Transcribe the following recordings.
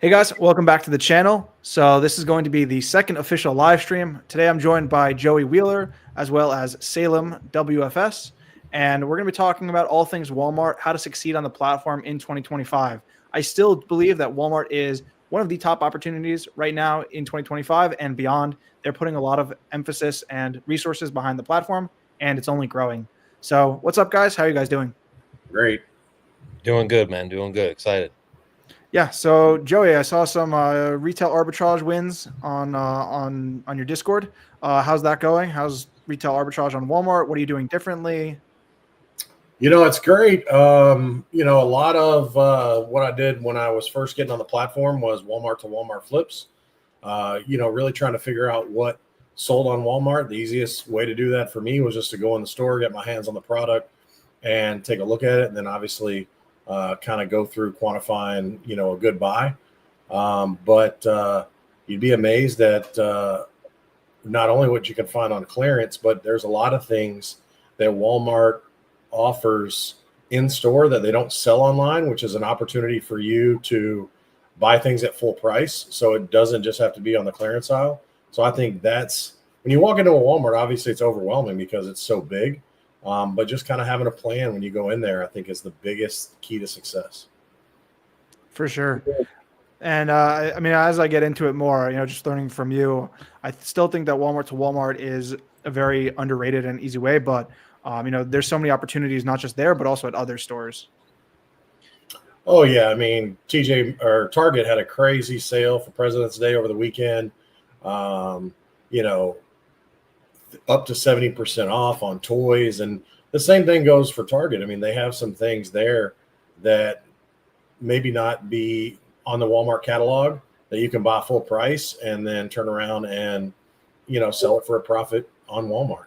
Hey guys, welcome back to the channel. So this is going to be the second official live stream. Today I'm joined by Joey Wheeler as well as Salem WFS, and we're going to be talking about all things Walmart, how to succeed on the platform in 2025. I still believe that Walmart is one of the top opportunities right now in 2025 and beyond. They're putting a lot of emphasis and resources behind the platform, and it's only growing. So what's up, guys? How are you guys doing? Great. Doing good, man. Doing good. Excited. Yeah, so Joey, I saw some retail arbitrage wins on your Discord. How's that going? How's retail arbitrage on Walmart? What are you doing differently? It's great. A lot of what I did when I was first getting on the platform was Walmart to Walmart flips. Really trying to figure out what sold on Walmart. The easiest way to do that for me was just to go in the store, get my hands on the product, and take a look at it, and then obviously kind of go through quantifying, a good buy. But you'd be amazed at not only what you can find on clearance, but there's a lot of things that Walmart offers in store that they don't sell online, which is an opportunity for you to buy things at full price. So it doesn't just have to be on the clearance aisle. So I think that's when you walk into a Walmart, obviously it's overwhelming because it's so big. But just kind of having a plan when you go in there, I think is the biggest key to success. For sure. And I mean, as I get into it more, just learning from you, I still think that Walmart to Walmart is a very underrated and easy way. But there's so many opportunities, not just there, but also at other stores. Oh yeah, I mean, TJ or Target had a crazy sale for President's Day over the weekend. Um, you know, up to 70% off on toys, and the same thing goes for Target. I mean, they have some things there that maybe not be on the Walmart catalog that you can buy full price and then turn around and sell it for a profit on Walmart.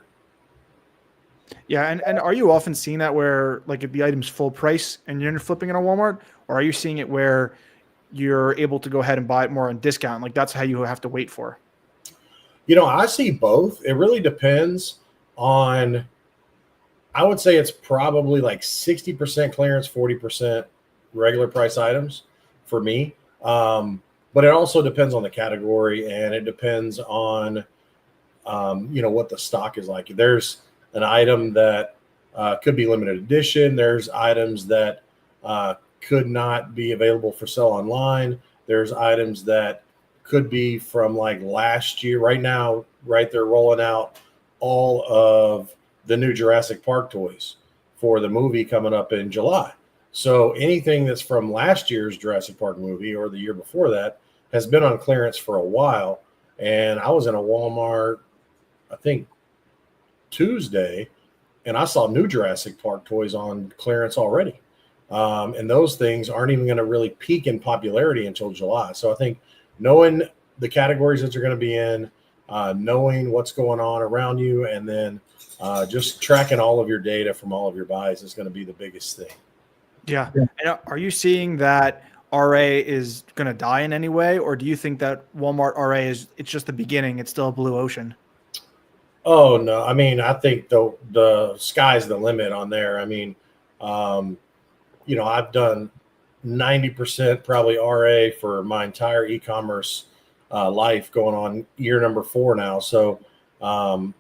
Yeah, and are you often seeing that where like if the item's full price and you're flipping it on Walmart, or are you seeing it where you're able to go ahead and buy it more on discount? Like that's how you have to wait for. I see both. It really depends on, I would say it's probably like 60% clearance, 40% regular price items for me. But it also depends on the category, and it depends on, what the stock is like. There's an item that could be limited edition. There's items that could not be available for sale online. There's items that could be from like last year. Right now, right, they're rolling out all of the new Jurassic Park toys for the movie coming up in July. So anything that's from last year's Jurassic Park movie or the year before that has been on clearance for a while. And I was in a Walmart, I think Tuesday, and I saw new Jurassic Park toys on clearance already. And those things aren't even going to really peak in popularity until July. So I think knowing the categories that you're going to be in, knowing what's going on around you, and then just tracking all of your data from all of your buys is going to be the biggest thing. Yeah. And are you seeing that RA is going to die in any way, or do you think that Walmart RA it's just the beginning? It's still a blue ocean. Oh no, I mean, I think the sky's the limit on there. I mean, I've done 90% probably RA for my entire e-commerce life, going on year number 4 now. So, I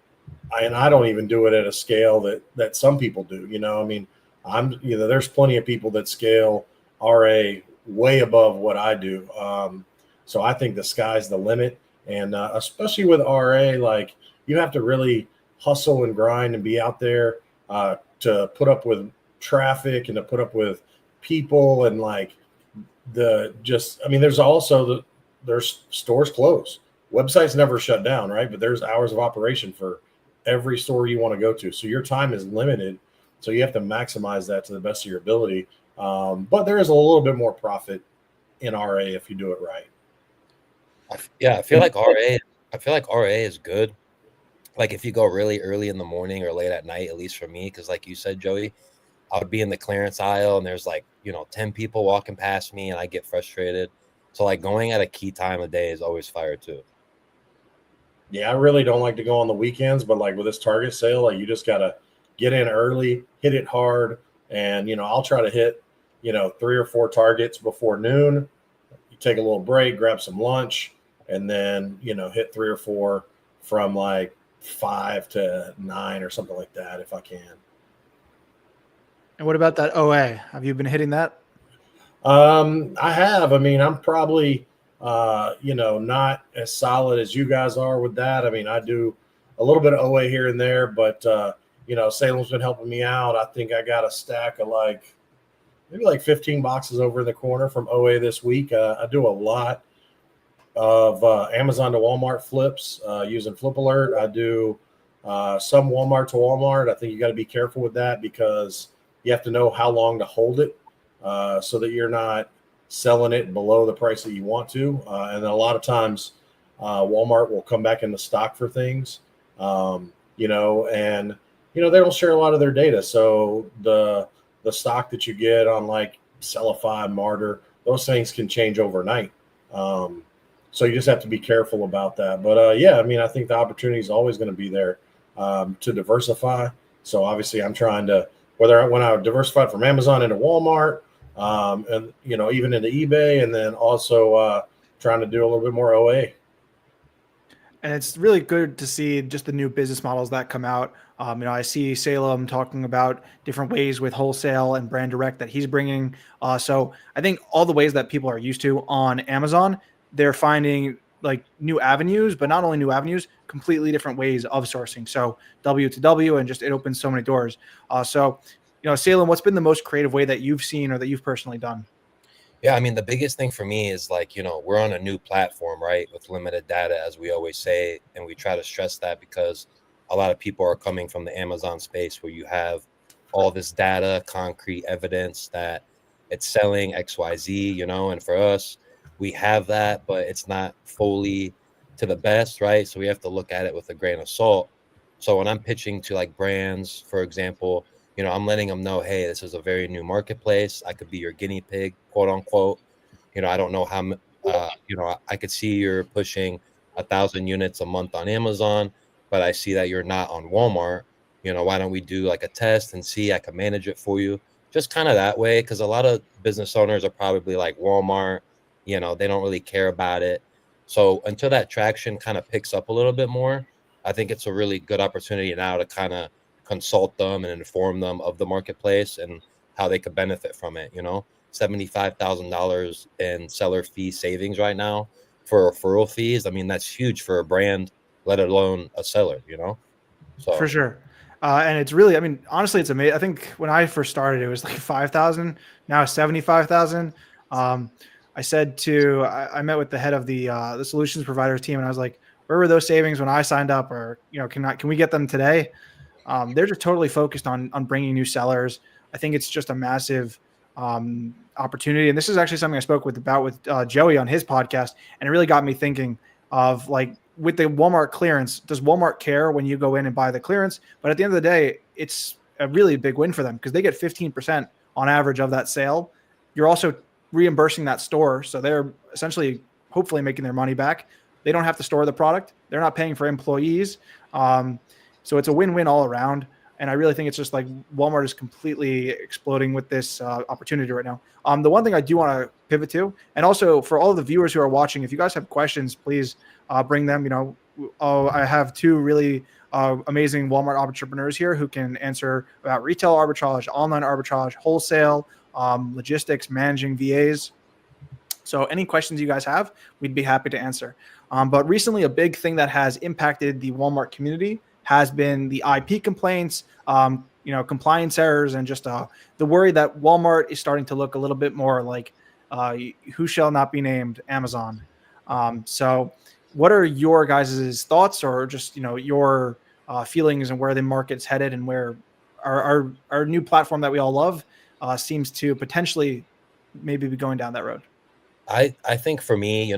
don't even do it at a scale that some people do. I mean, there's plenty of people that scale RA way above what I do. So I think the sky's the limit, and especially with RA, like you have to really hustle and grind and be out there to put up with traffic and to put up with people, and like there's also there's stores closed, websites never shut down, right? But there's hours of operation for every store you want to go to, so your time is limited, so you have to maximize that to the best of your ability. But there is a little bit more profit in RA if you do it right. I feel like RA. I feel like RA is good. Like if you go really early in the morning or late at night, at least for me, because like you said, Joey, I would be in the clearance aisle and there's like 10 people walking past me, and I get frustrated. So like going at a key time of day is always fire too. Yeah, I really don't like to go on the weekends, but like with this Target sale, like you just gotta get in early, hit it hard, and I'll try to hit 3 or 4 targets before noon. take a little break, grab some lunch, and then, hit 3 or 4 from like 5 to 9 or something like that if I can. And what about that OA? Have you been hitting that? I have. I mean, I'm probably, not as solid as you guys are with that. I mean, I do a little bit of OA here and there, but, Salem's been helping me out. I think I got a stack of maybe 15 boxes over in the corner from OA this week. I do a lot of Amazon to Walmart flips using Flip Alert. I do some Walmart to Walmart. I think you got to be careful with that because you have to know how long to hold it so that you're not selling it below the price that you want to. And then a lot of times Walmart will come back into stock for things, and they don't share a lot of their data. So the stock that you get on like Sellify, Martyr, those things can change overnight. So you just have to be careful about that. But I mean, I think the opportunity is always going to be there to diversify. So obviously I'm trying to, when I diversified from Amazon into Walmart, and even into eBay, and then also trying to do a little bit more OA. And it's really good to see just the new business models that come out. I see Salem talking about different ways with wholesale and brand direct that he's bringing. So I think all the ways that people are used to on Amazon, they're finding like new avenues, but not only new avenues, completely different ways of sourcing. So W to W, and just it opens so many doors. Salem, what's been the most creative way that you've seen or that you've personally done? Yeah, I mean, the biggest thing for me is we're on a new platform, right? With limited data, as we always say. And we try to stress that because a lot of people are coming from the Amazon space where you have all this data, concrete evidence that it's selling XYZ, and for us, we have that, but it's not fully to the best, right? So we have to look at it with a grain of salt. So when I'm pitching to like brands, for example, I'm letting them know, hey, this is a very new marketplace. I could be your guinea pig, quote unquote. I don't know how, I could see you're pushing 1,000 units a month on Amazon, but I see that you're not on Walmart. Why don't we do like a test and see? I can manage it for you. Just kind of that way, because a lot of business owners are probably like Walmart, they don't really care about it. So until that traction kind of picks up a little bit more, I think it's a really good opportunity now to kind of consult them and inform them of the marketplace and how they could benefit from it. $75,000 in seller fee savings right now for referral fees. I mean, that's huge for a brand, let alone a seller, So For sure. And it's really, I mean, honestly, it's amazing. I think when I first started, it was like 5,000, now 75,000. I met with the head of the solutions provider team, and I was like, where were those savings when I signed up? Or, can we get them today? They're just totally focused on bringing new sellers. I think it's just a massive opportunity. And this is actually something I spoke with Joey on his podcast. And it really got me thinking of like, with the Walmart clearance, does Walmart care when you go in and buy the clearance? But at the end of the day, it's a really big win for them because they get 15% on average of that sale. You're also reimbursing that store. So they're essentially, hopefully making their money back. They don't have to store the product. They're not paying for employees. So it's a win-win all around. And I really think it's just like Walmart is completely exploding with this opportunity right now. The one thing I do want to pivot to, and also for all of the viewers who are watching, if you guys have questions, please bring them. I have two really amazing Walmart entrepreneurs here who can answer about retail arbitrage, online arbitrage, wholesale, logistics, managing VAs. So any questions you guys have, we'd be happy to answer. But recently, a big thing that has impacted the Walmart community has been the IP complaints, compliance errors, and just the worry that Walmart is starting to look a little bit more like who shall not be named Amazon. So what are your guys' thoughts, or just your feelings and where the market's headed, and where our new platform that we all love seems to potentially maybe be going down that road? I think for me,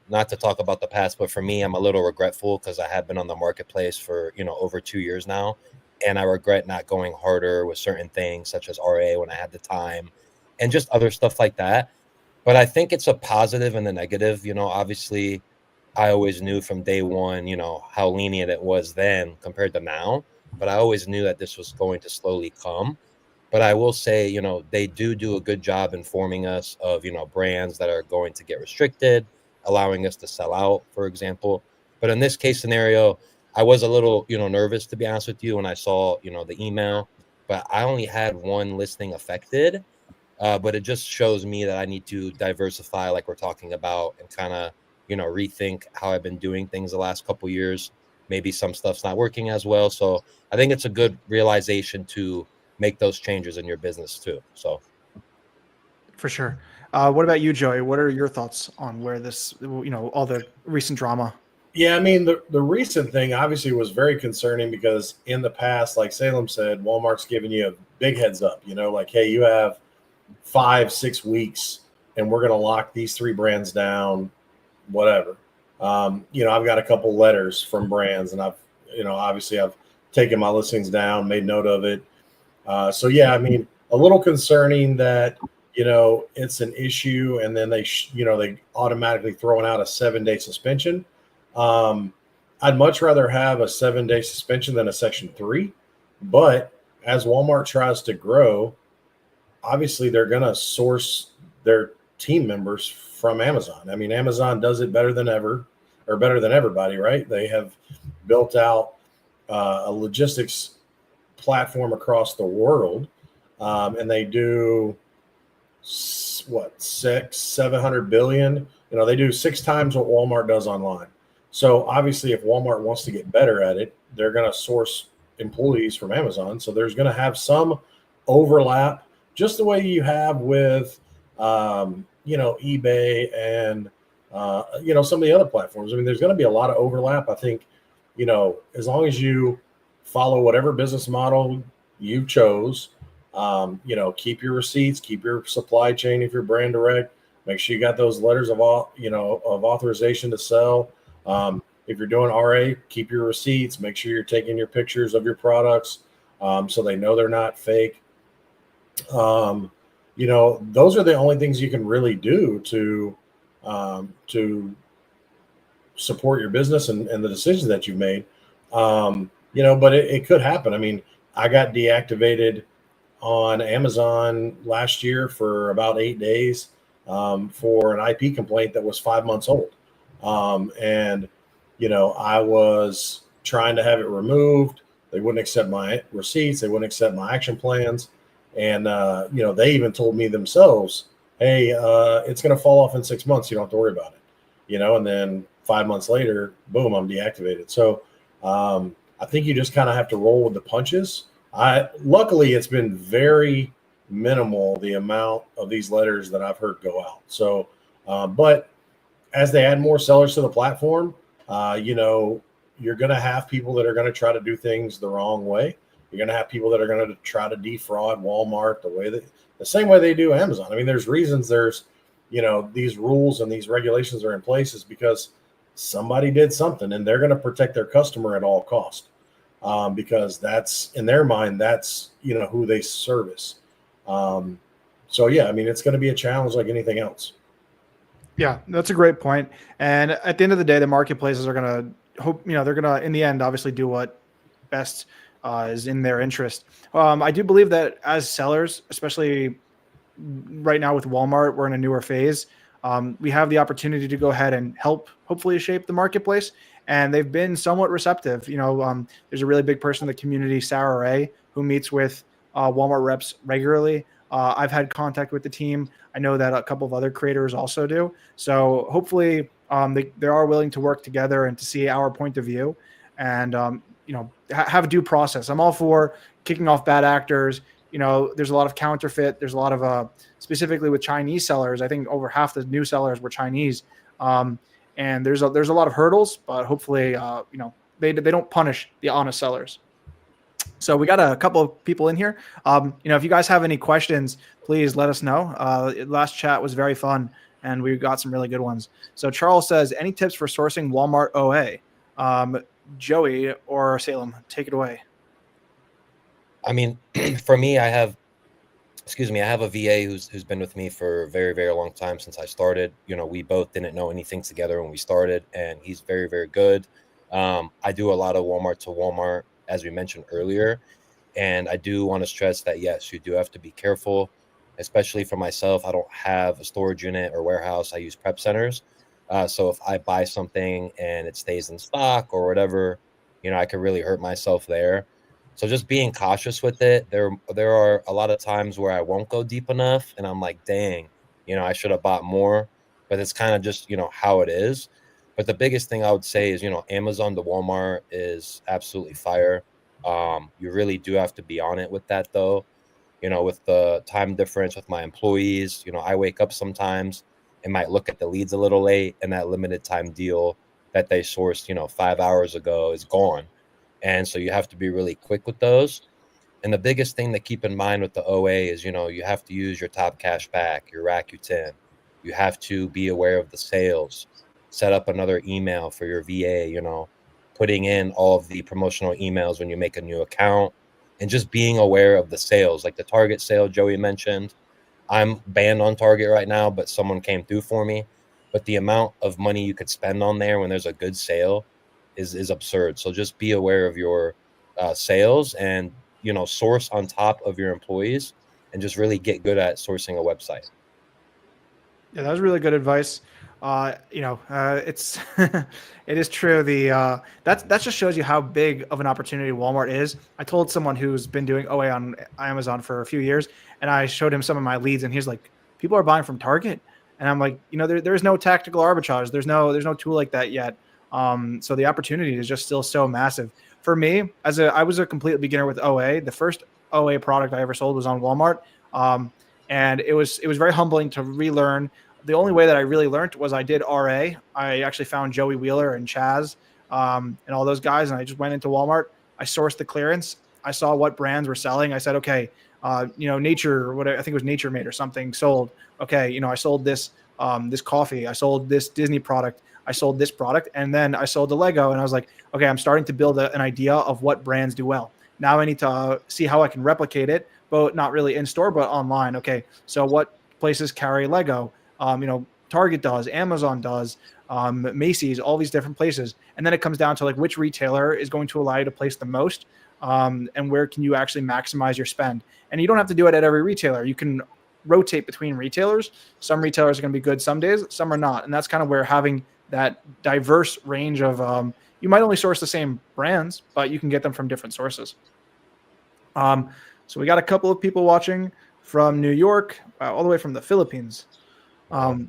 not to talk about the past, but for me, I'm a little regretful because I have been on the marketplace for, over 2 years now. And I regret not going harder with certain things such as RA when I had the time and just other stuff like that. But I think it's a positive and a negative. Obviously, I always knew from day one, how lenient it was then compared to now. But I always knew that this was going to slowly come. But I will say, they do a good job informing us of, brands that are going to get restricted, allowing us to sell out, for example. But in this case scenario, I was a little, nervous, to be honest with you, when I saw, the email, but I only had one listing affected. But it just shows me that I need to diversify, like we're talking about, and kind of, rethink how I've been doing things the last couple years. Maybe some stuff's not working as well. So I think it's a good realization to make those changes in your business too. So For sure. What about you, Joey? What are your thoughts on where this, all the recent drama? Yeah, I mean, the recent thing obviously was very concerning because in the past, like Salem said, Walmart's giving you a big heads up, like, hey, you have 5-6 weeks and we're going to lock these 3 brands down, whatever. I've got a couple letters from brands and obviously I've taken my listings down, made note of it. So yeah, I mean, a little concerning that, it's an issue and then they automatically throwing out a 7-day suspension. I'd much rather have a 7-day suspension than a section 3, but as Walmart tries to grow, obviously they're going to source their team members from Amazon. I mean, Amazon does it better than ever, or better than everybody, right? They have built out a logistics platform across the world, and they do 700 billion. They do 6 times what Walmart does online. So obviously, if Walmart wants to get better at it, they're going to source employees from Amazon. So there's going to have some overlap, just the way you have with, eBay and, some of the other platforms. I mean, there's going to be a lot of overlap. I think, as long as you follow whatever business model you chose, keep your receipts, keep your supply chain if you're brand direct, make sure you got those letters of authorization to sell. If you're doing RA, keep your receipts, make sure you're taking your pictures of your products, so they know they're not fake. Those are the only things you can really do to support your business and the decisions that you've made. But it could happen. I mean, I got deactivated on Amazon last year for about 8 days for an IP complaint that was 5 months old. I was trying to have it removed. They wouldn't accept my receipts. They wouldn't accept my action plans. And, they even told me themselves, hey, it's going to fall off in 6 months. You don't have to worry about it, and then 5 months later, boom, I'm deactivated. So I think you just kind of have to roll with the punches. Luckily, it's been very minimal, the amount of these letters that I've heard go out. So, but as they add more sellers to the platform, you're going to have people that are going to try to do things the wrong way. You're going to have people that are going to try to defraud Walmart the same way they do Amazon. I mean, there's reasons these rules and these regulations are in place is because somebody did something and they're going to protect their customer at all costs. Because that's in their mind, that's, who they service. So yeah, I mean, it's going to be a challenge like anything else. Yeah, that's a great point. And at the end of the day, the marketplaces are going to hope, they're going to, in the end, obviously do what best is in their interest. I do believe that as sellers, especially right now with Walmart, we're in a newer phase. We have the opportunity to go ahead and help hopefully shape the marketplace. And they've been somewhat receptive. There's a really big person in the community, Sarah Ray, who meets with Walmart reps regularly. I've had contact with the team. I know that a couple of other creators also do. So hopefully they are willing to work together and to see our point of view and, have a due process. I'm all for kicking off bad actors. There's a lot of counterfeit. There's a lot of, specifically with Chinese sellers, I think over half the new sellers were Chinese. And there's a lot of hurdles, but hopefully, they don't punish the honest sellers. So we got a couple of people in here. If you guys have any questions, please let us know. Last chat was very fun, and we got some really good ones. So Charles says, any tips for sourcing Walmart OA? Joey or Salem, take it away. I mean, for me, I have a VA who's been with me for a very, very long time since I started. We both didn't know anything together when we started, and he's very, very good. I do a lot of Walmart to Walmart, as we mentioned earlier. And I do want to stress that, yes, you do have to be careful, especially for myself. I don't have a storage unit or warehouse. I use prep centers. So if I buy something and it stays in stock or whatever, I could really hurt myself there. So just being cautious with it. There are a lot of times where I won't go deep enough and I'm like, dang, I should have bought more, but it's kind of just, how it is. But the biggest thing I would say is, Amazon to Walmart is absolutely fire. You really do have to be on it with that though. With the time difference with my employees, I wake up sometimes and might look at the leads a little late, and that limited time deal that they sourced, 5 hours ago is gone. And so you have to be really quick with those. And the biggest thing to keep in mind with the OA is, you have to use your top cash back, your Rakuten. You have to be aware of the sales, set up another email for your VA, putting in all of the promotional emails when you make a new account, and just being aware of the sales, like the Target sale Joey mentioned. I'm banned on Target right now, but someone came through for me. But the amount of money you could spend on there when there's a good sale is absurd. So just be aware of your sales and, source on top of your employees, and just really get good at sourcing a website. Yeah, that was really good advice. It's it is true. That just shows you how big of an opportunity Walmart is. I told someone who's been doing OA on Amazon for a few years, and I showed him some of my leads, and he's like, "People are buying from Target," and I'm like, there's no tactical arbitrage. There's no tool like that yet. So the opportunity is just still so massive. For me, I was a complete beginner with OA. The first OA product I ever sold was on Walmart, and it was very humbling to relearn. The only way that I really learned was I did RA. I actually found Joey Wheeler and Chaz and all those guys, and I just went into Walmart. I sourced the clearance. I saw what brands were selling. I said, okay, Nature, what I think it was Nature Made or something sold. Okay, I sold this this coffee. I sold this Disney product. I sold this product, and then I sold the Lego. And I was like, okay, I'm starting to build an idea of what brands do well. Now I need to see how I can replicate it, but not really in store, but online. Okay, so what places carry Lego? Target does, Amazon does, Macy's, all these different places. And then it comes down to like which retailer is going to allow you to place the most, and where can you actually maximize your spend. And you don't have to do it at every retailer. You can rotate between retailers. Some retailers are going to be good some days, some are not. And that's kind of where having that diverse range of, you might only source the same brands, but you can get them from different sources. So we got a couple of people watching from New York, all the way from the Philippines.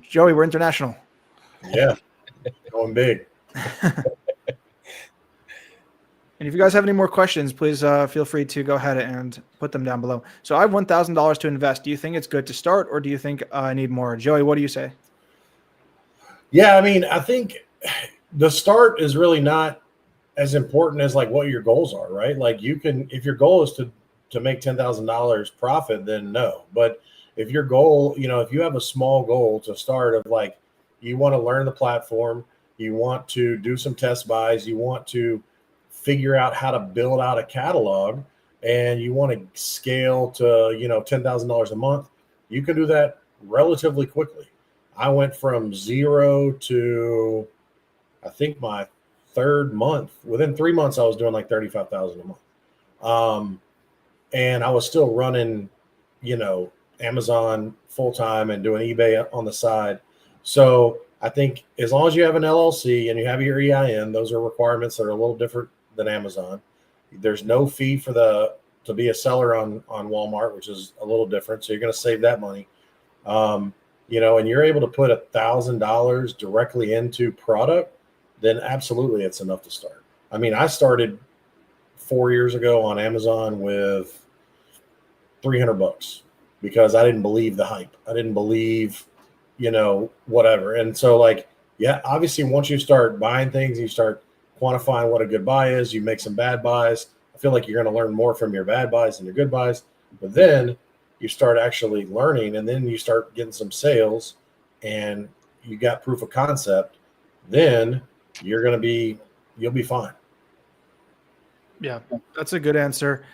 Joey, we're international. Yeah, going big. And if you guys have any more questions, please feel free to go ahead and put them down below. So I have $1,000 to invest. Do you think it's good to start, or do you think I need more? Joey, what do you say? Yeah, I mean, I think the start is really not as important as like what your goals are, right? Like you can, if your goal is to make $10,000 profit, then no. But if your goal, if you have a small goal to start of like, you want to learn the platform, you want to do some test buys, you want to figure out how to build out a catalog, and you want to scale to, $10,000 a month, you can do that relatively quickly. I went from 0 to, I think my third month, within 3 months, I was doing like 35,000 a month. And I was still running, Amazon full time and doing eBay on the side. So I think as long as you have an LLC and you have your EIN, those are requirements that are a little different than Amazon. There's no fee to be a seller on Walmart, which is a little different. So you're going to save that money. And you're able to put $1,000 directly into product, then absolutely it's enough to start. I mean, I started 4 years ago on Amazon with $300 because I didn't believe the hype. I didn't believe, whatever. And so obviously once you start buying things, you start quantifying what a good buy is, you make some bad buys. I feel like you're going to learn more from your bad buys than your good buys, but then you start actually learning, and then you start getting some sales and you got proof of concept, then you'll be fine. Yeah, that's a good answer.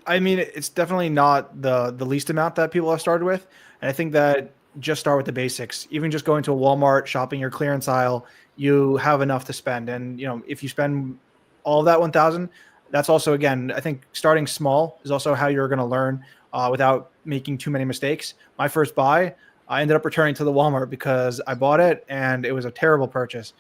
I mean, it's definitely not the least amount that people have started with. And I think that just start with the basics. Even just going to a Walmart, shopping your clearance aisle, you have enough to spend. And, if you spend all of that 1,000, that's also, again, I think starting small is also how you're going to learn without making too many mistakes. My first buy, I ended up returning to the Walmart because I bought it and it was a terrible purchase.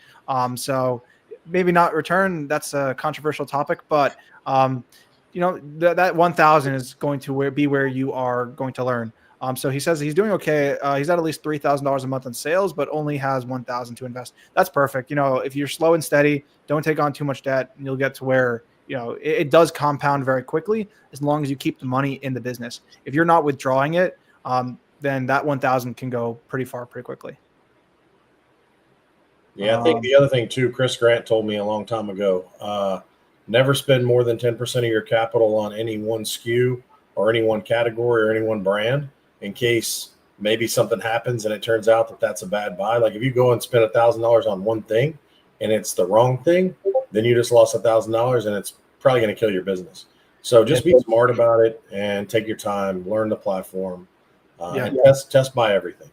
So maybe not return. That's a controversial topic, but that 1,000 is going to be where you are going to learn. So he says he's doing okay. He's at least $3,000 a month in sales, but only has 1,000 to invest. That's perfect. If you're slow and steady, don't take on too much debt, and you'll get to where it does compound very quickly as long as you keep the money in the business. If you're not withdrawing it, then that 1,000 can go pretty far pretty quickly. Yeah, I think the other thing too, Chris Grant told me a long time ago, never spend more than 10% of your capital on any one SKU or any one category or any one brand in case maybe something happens and it turns out that that's a bad buy. Like if you go and spend $1,000 on one thing and it's the wrong thing, then you just lost $1,000 and it's probably going to kill your business. So just be smart about it and take your time, learn the platform, and test buy everything.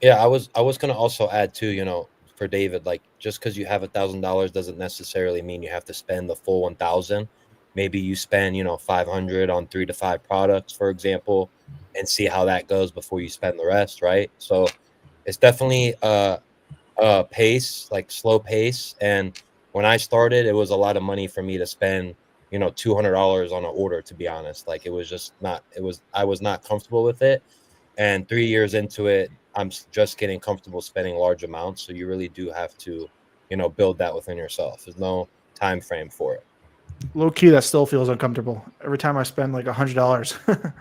Yeah, I was going to also add too, for David, like just because you have $1,000 doesn't necessarily mean you have to spend the full 1,000. Maybe you spend, 500 on 3 to 5 products, for example, and see how that goes before you spend the rest, right? So it's definitely a pace, like slow pace. And when I started, it was a lot of money for me to spend, $200 on an order, to be honest. Like I was not comfortable with it. And 3 years into it, I'm just getting comfortable spending large amounts. So you really do have to, build that within yourself. There's no time frame for it. Low key, that still feels uncomfortable every time I spend like $100.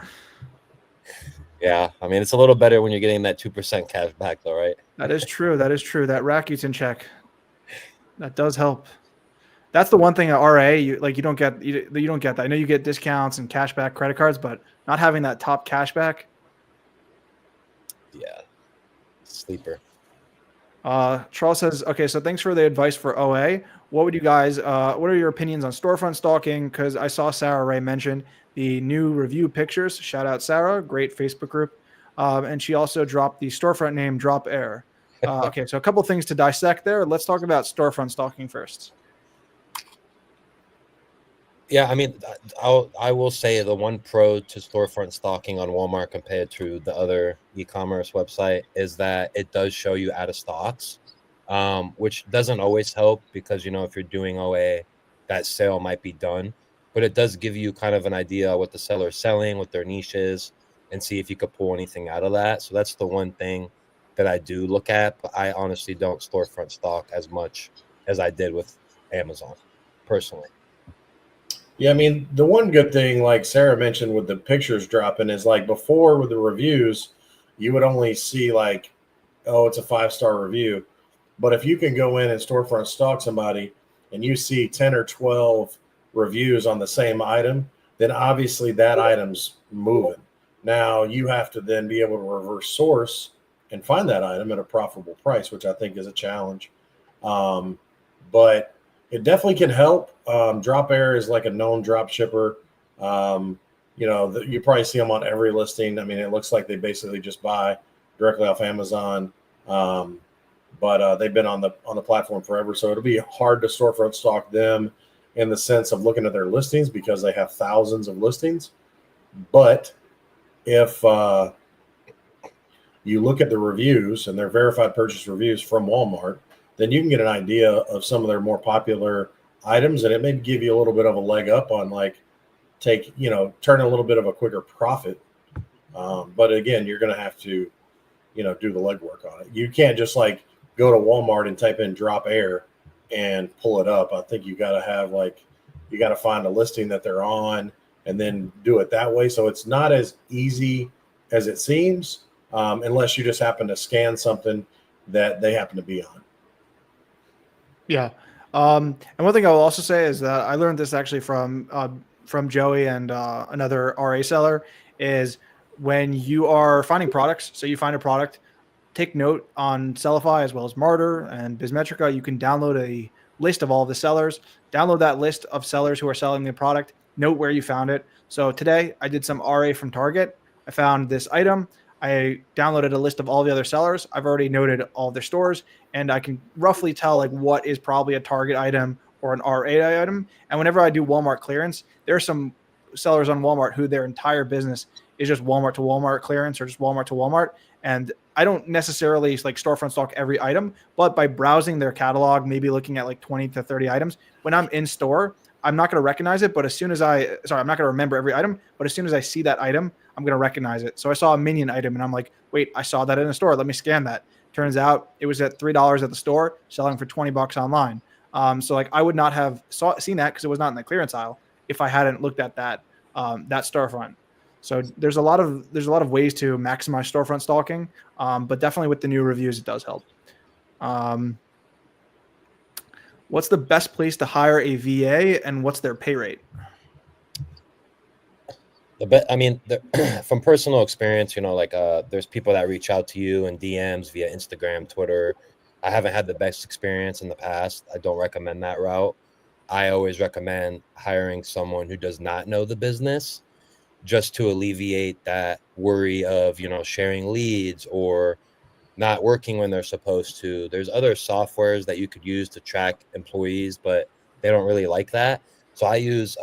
Yeah, I mean, it's a little better when you're getting that 2% cash back, though, right? That is true. That Racket's in check. That does help. That's the one thing at RA you don't get that. I know you get discounts and cashback credit cards, but not having that top cashback. Yeah, sleeper. Charles says, okay, so thanks for the advice for OA. What would you guys, what are your opinions on storefront stalking? Because I saw Sarah Ray mention the new review pictures. Shout out Sarah, great Facebook group. And she also dropped the storefront name Drop Air. Okay, so a couple things to dissect there. Let's talk about storefront stalking first. Yeah, I mean, I will say the one pro to storefront stalking on Walmart compared to the other e-commerce website is that it does show you out of stocks, which doesn't always help because, if you're doing OA, that sale might be done. But it does give you kind of an idea what the seller is selling, what their niche is, and see if you could pull anything out of that. So that's the one thing that I do look at. But I honestly don't storefront stalk as much as I did with Amazon, personally. Yeah, I mean, the one good thing, like Sarah mentioned with the pictures dropping, is like before with the reviews, you would only see like, oh, it's a 5-star review. But if you can go in and storefront stalk somebody and you see 10 or 12 reviews on the same item, then obviously that item's moving. Now you have to then be able to reverse source and find that item at a profitable price, which I think is a challenge. But it definitely can help. Drop Air is like a known drop shipper. You probably see them on every listing. I mean, it looks like they basically just buy directly off Amazon. But they've been on the platform forever, so it'll be hard to storefront stalk them in the sense of looking at their listings because they have thousands of listings. But if you look at the reviews and their verified purchase reviews from Walmart, then you can get an idea of some of their more popular items, and it may give you a little bit of a leg up on turn a little bit of a quicker profit. But again, you're going to have to, do the legwork on it. You can't just go to Walmart and type in Drop Air and pull it up. I think you got to have you got to find a listing that they're on and then do it that way. So it's not as easy as it seems, unless you just happen to scan something that they happen to be on. Yeah. And one thing I will also say is that I learned this actually from Joey and another RA seller is when you are finding products. So you find a product, take note on Sellify as well as Martyr and Bizmetrica. You can download a list of all the sellers, download that list of sellers who are selling the product, note where you found it. So today I did some RA from Target. I found this item. I downloaded a list of all the other sellers. I've already noted all their stores, and I can roughly tell what is probably a Target item or an RA item. And whenever I do Walmart clearance, there are some sellers on Walmart who their entire business is just Walmart to Walmart clearance or just Walmart to Walmart. And I don't necessarily like storefront stock every item, but by browsing their catalog, maybe looking at like 20 to 30 items, when I'm in store, I'm not going to recognize it. But as soon as I'm not going to remember every item, but as soon as I see that item, I'm going to recognize it. So I saw a Minion item and I'm like, wait, I saw that in a store. Let me scan that. Turns out it was at $3 at the store, selling for $20 online. So like I would not have seen that because it was not in the clearance aisle if I hadn't looked at that storefront. So there's a lot of ways to maximize storefront stalking, but definitely with the new reviews, it does help. What's the best place to hire a VA and what's their pay rate? From personal experience, there's people that reach out to you in DMs via Instagram, Twitter. I haven't had the best experience in the past. I don't recommend that route. I always recommend hiring someone who does not know the business, just to alleviate that worry of, sharing leads or not working when they're supposed to. There's other softwares that you could use to track employees, but they don't really like that. So I use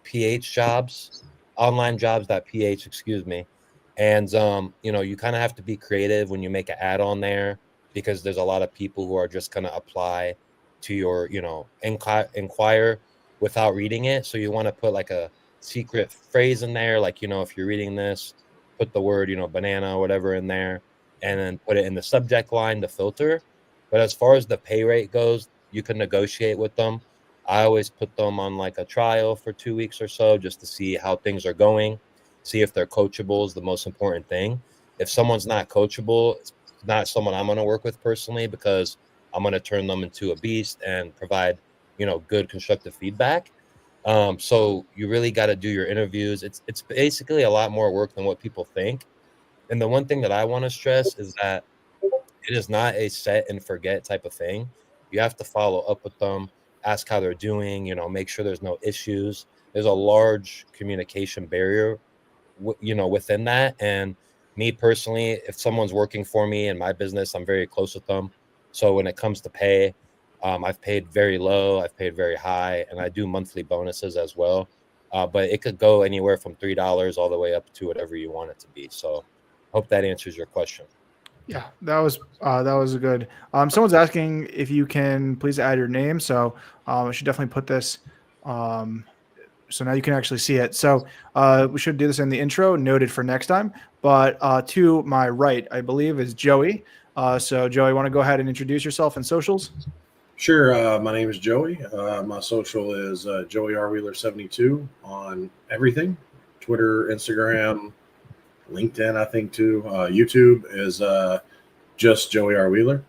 PH Jobs, onlinejobs.ph, excuse me. And, you kind of have to be creative when you make an ad on there because there's a lot of people who are just going to apply to your, inquire without reading it. So you want to put like a secret phrase in there, like, if you're reading this, put the word, banana or whatever in there, and then put it in the subject line to filter. But as far as the pay rate goes, you can negotiate with them. I always put them on like a trial for 2 weeks or so just to see how things are going, see if they're coachable is the most important thing. If someone's not coachable, it's not someone I'm going to work with personally because I'm going to turn them into a beast and provide, good constructive feedback. So you really got to do your interviews. It's basically a lot more work than what people think. And the one thing that I want to stress is that it is not a set and forget type of thing. You have to follow up with them, ask how they're doing, make sure there's no issues. There's a large communication barrier, within that. And me personally, if someone's working for me in my business, I'm very close with them. So when it comes to pay, I've paid very low, I've paid very high, and I do monthly bonuses as well. But it could go anywhere from $3 all the way up to whatever you want it to be. So hope that answers your question. Yeah, that was good. Someone's asking if you can please add your name. So I should definitely put this. So now you can actually see it. So we should do this in the intro, noted for next time. But to my right, I believe, is Joey. So Joey, want to go ahead and introduce yourself and socials? Sure. My name is Joey. My social is Joey R. Wheeler 72 on everything: Twitter, Instagram, LinkedIn, I think too. YouTube is just Joey R. Wheeler.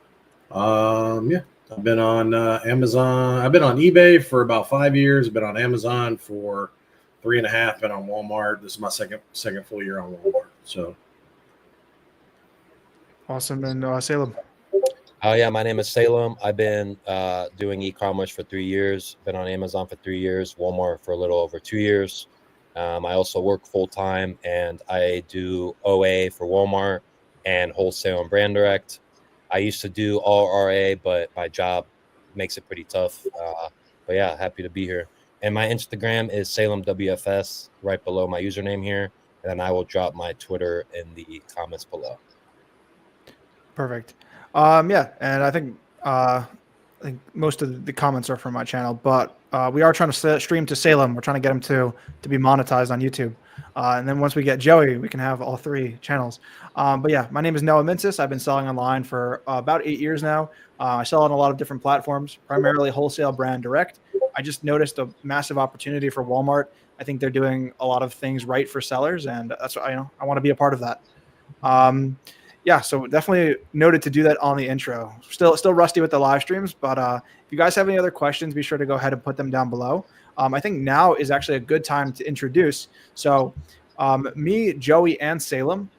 I've been on Amazon. I've been on eBay for about 5 years. I've been on Amazon for 3.5. Been on Walmart. This is my second full year on Walmart. So awesome. And Salem. Yeah, my name is Salem. I've been doing e-commerce for 3 years. Been on Amazon for 3 years. Walmart for a little over 2 years. I also work full time and I do OA for Walmart and wholesale and brand direct. I used to do all RA, but my job makes it pretty tough. But yeah, happy to be here. And my Instagram is Salem WFS right below my username here. And then I will drop my Twitter in the comments below. Perfect. Yeah, and I think most of the comments are from my channel, but we are trying to stream to Salem. We're trying to get him to be monetized on YouTube. And then once we get Joey, we can have all 3 channels. But yeah, my name is Noah Mincis. I've been selling online for about 8 years now. I sell on a lot of different platforms, primarily wholesale, brand direct. I just noticed a massive opportunity for Walmart. I think they're doing a lot of things right for sellers, and that's what I want to be a part of that. Yeah, so definitely noted to do that on the intro. Still rusty with the live streams, but if you guys have any other questions, be sure to go ahead and put them down below. I think now is actually a good time to introduce. So me, Joey, and Salem,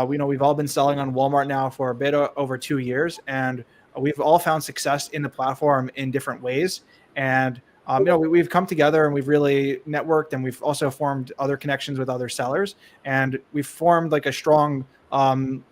we've all been selling on Walmart now for a bit over 2 years, and we've all found success in the platform in different ways. And we've come together and we've really networked, and we've also formed other connections with other sellers, and we've formed like a strong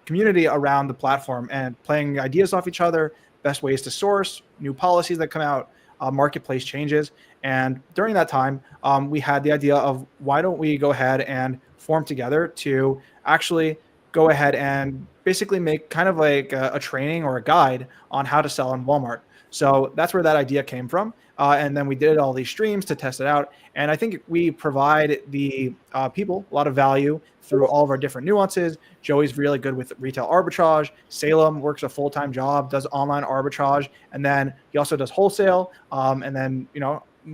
community around the platform and playing ideas off each other, best ways to source, new policies that come out, marketplace changes. And during that time, we had the idea of why don't we go ahead and form together to actually go ahead and basically make kind of like a training or a guide on how to sell on Walmart. So that's where that idea came from. And then we did all these streams to test it out. And I think we provide the people a lot of value through all of our different nuances. Joey's really good with retail arbitrage. Salem works a full-time job, does online arbitrage, and then he also does wholesale. And then,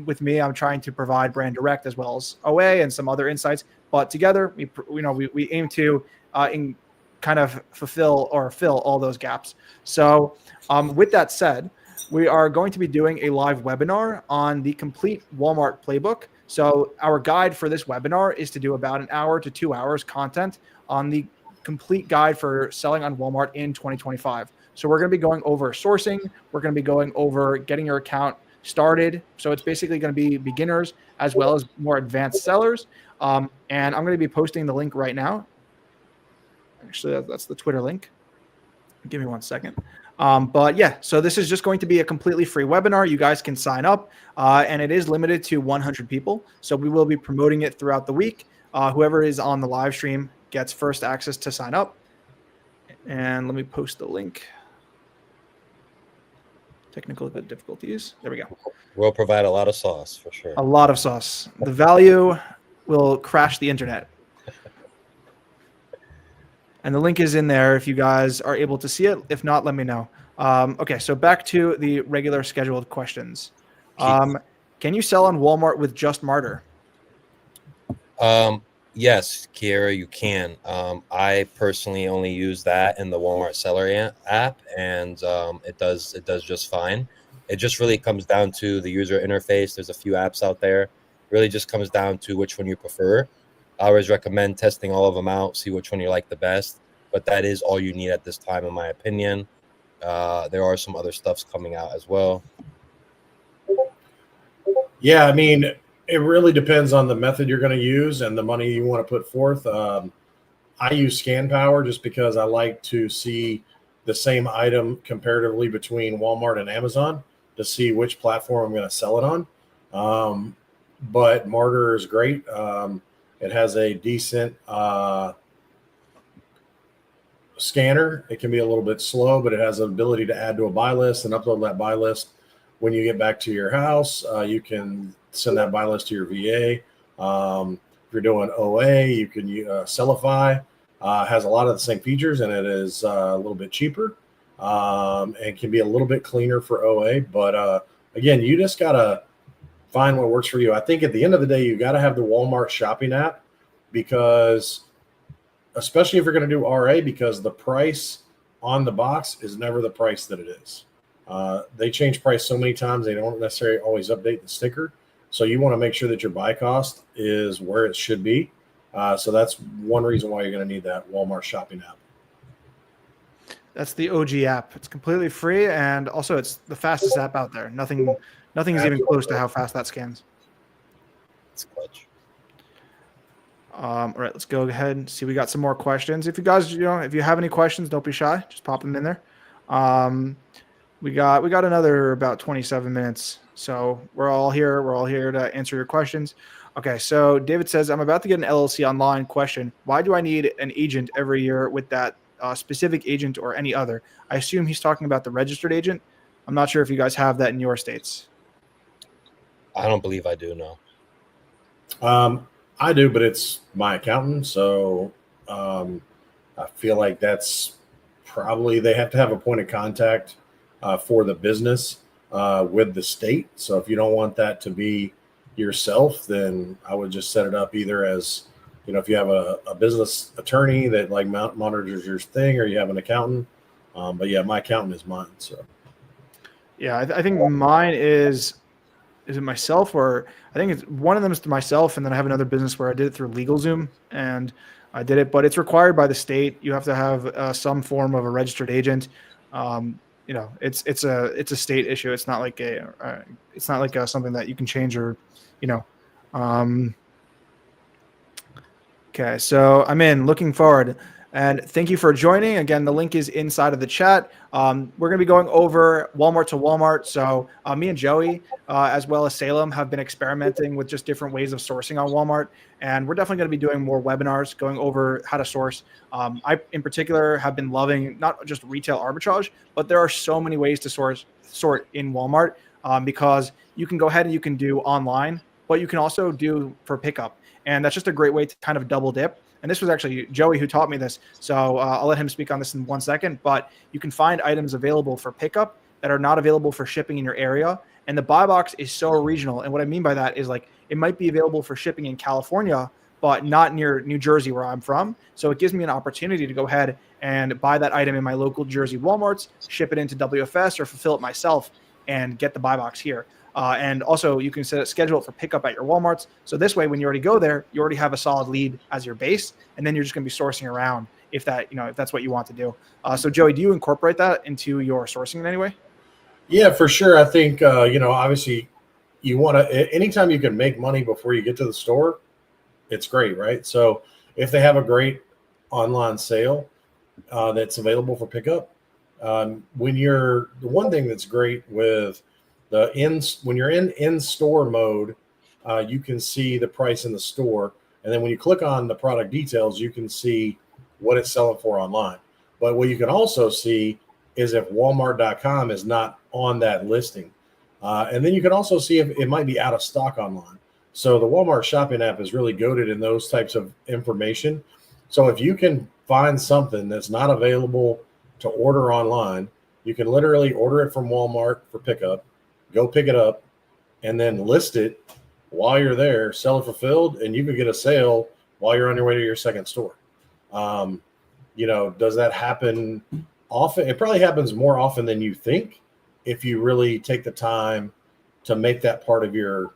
with me, I'm trying to provide brand direct as well as OA and some other insights. But together, we aim to kind of fill all those gaps. So with that said, we are going to be doing a live webinar on the complete Walmart playbook. So our guide for this webinar is to do about an hour to 2 hours content on the complete guide for selling on Walmart in 2025. So we're going to be going over sourcing. We're going to be going over getting your account started. So it's basically going to be beginners as well as more advanced sellers. And I'm going to be posting the link right now. Actually, that's the Twitter link. Give me 1 second. But yeah, so this is just going to be a completely free webinar. You guys can sign up, and it is limited to 100 people. So we will be promoting it throughout the week. Whoever is on the live stream gets first access to sign up. And let me post the link. Technical difficulties. There we go. We'll provide a lot of sauce for sure. A lot of sauce. The value will crash the internet. And the link is in there if you guys are able to see it. If not, let me know. Okay, so back to the regular scheduled questions. Can you sell on Walmart with just Martyr? Yes, Kiera, you can. I personally only use that in the Walmart Seller app, and it does just fine. It just really comes down to the user interface. There's a few apps out there. It really just comes down to which one you prefer. I always recommend testing all of them out, see which one you like the best. But that is all you need at this time, in my opinion. There are some other stuffs coming out as well. Yeah, I mean, it really depends on the method you're going to use and the money you want to put forth. I use ScanPower just because I like to see the same item comparatively between Walmart and Amazon to see which platform I'm going to sell it on. But Martyr is great. It has a decent scanner. It can be a little bit slow, but it has an ability to add to a buy list and upload that buy list. When you get back to your house, you can send that buy list to your VA. If you're doing OA, you can Sellify. Has a lot of the same features, and it is a little bit cheaper and can be a little bit cleaner for OA. But again, you just got to find what works for you. I think at the end of the day, you got to have the Walmart shopping app, because especially if you're going to do RA, because the price on the box is never the price that it is. They change price so many times, they don't necessarily always update the sticker. So you want to make sure that your buy cost is where it should be. So that's one reason why you're going to need that Walmart shopping app. That's the OG app. It's completely free, and also it's the fastest app out there. Nothing is even close to how fast that scans. It's clutch. All right, let's go ahead and see. We got some more questions. If you guys, if you have any questions, don't be shy. Just pop them in there. We got another about 27 minutes, so we're all here. We're all here to answer your questions. Okay, so David says, I'm about to get an LLC online. Question: why do I need an agent every year with that specific agent or any other? I assume he's talking about the registered agent. I'm not sure if you guys have that in your states. I don't believe I do, no. I do, but it's my accountant, so I feel like that's probably, they have to have a point of contact for the business with the state. So if you don't want that to be yourself, then I would just set it up either as, if you have a business attorney that like monitors your thing, or you have an accountant. But yeah, my accountant is mine. So yeah, I think mine is it myself, or I think it's one of them is to myself, and then I have another business where I did it through LegalZoom, and I did it, but it's required by the state. You have to have some form of a registered agent. It's a state issue. It's not like something that you can change or, Okay, so I'm looking forward. And thank you for joining. Again, the link is inside of the chat. We're going to be going over Walmart to Walmart. So me and Joey, as well as Salem, have been experimenting with just different ways of sourcing on Walmart. And we're definitely going to be doing more webinars going over how to source. I, in particular, have been loving not just retail arbitrage, but there are so many ways to sort in Walmart because you can go ahead and you can do online, but you can also do for pickup. And that's just a great way to kind of double dip. And this was actually Joey who taught me this. So I'll let him speak on this in 1 second. But you can find items available for pickup that are not available for shipping in your area. And the buy box is so regional. And what I mean by that is like it might be available for shipping in California, but not near New Jersey where I'm from. So it gives me an opportunity to go ahead and buy that item in my local Jersey Walmarts, ship it into WFS or fulfill it myself and get the buy box here. And also you can schedule it for pickup at your Walmarts. So this way, when you already go there, you already have a solid lead as your base, and then you're just going to be sourcing around if that's what you want to do. So Joey, do you incorporate that into your sourcing in any way? Yeah, for sure. I think, obviously you want to, anytime you can make money before you get to the store, it's great, right? So if they have a great online sale that's available for pickup, the one thing that's great with when you're in store mode, you can see the price in the store. And then when you click on the product details, you can see what it's selling for online. But what you can also see is if Walmart.com is not on that listing. And then you can also see if it might be out of stock online. So the Walmart shopping app is really goated in those types of information. So if you can find something that's not available to order online, you can literally order it from Walmart for pickup, go pick it up, and then list it while you're there, sell it fulfilled, and you could get a sale while you're on your way to your second store. Does that happen often? It probably happens more often than you think if you really take the time to make that part of your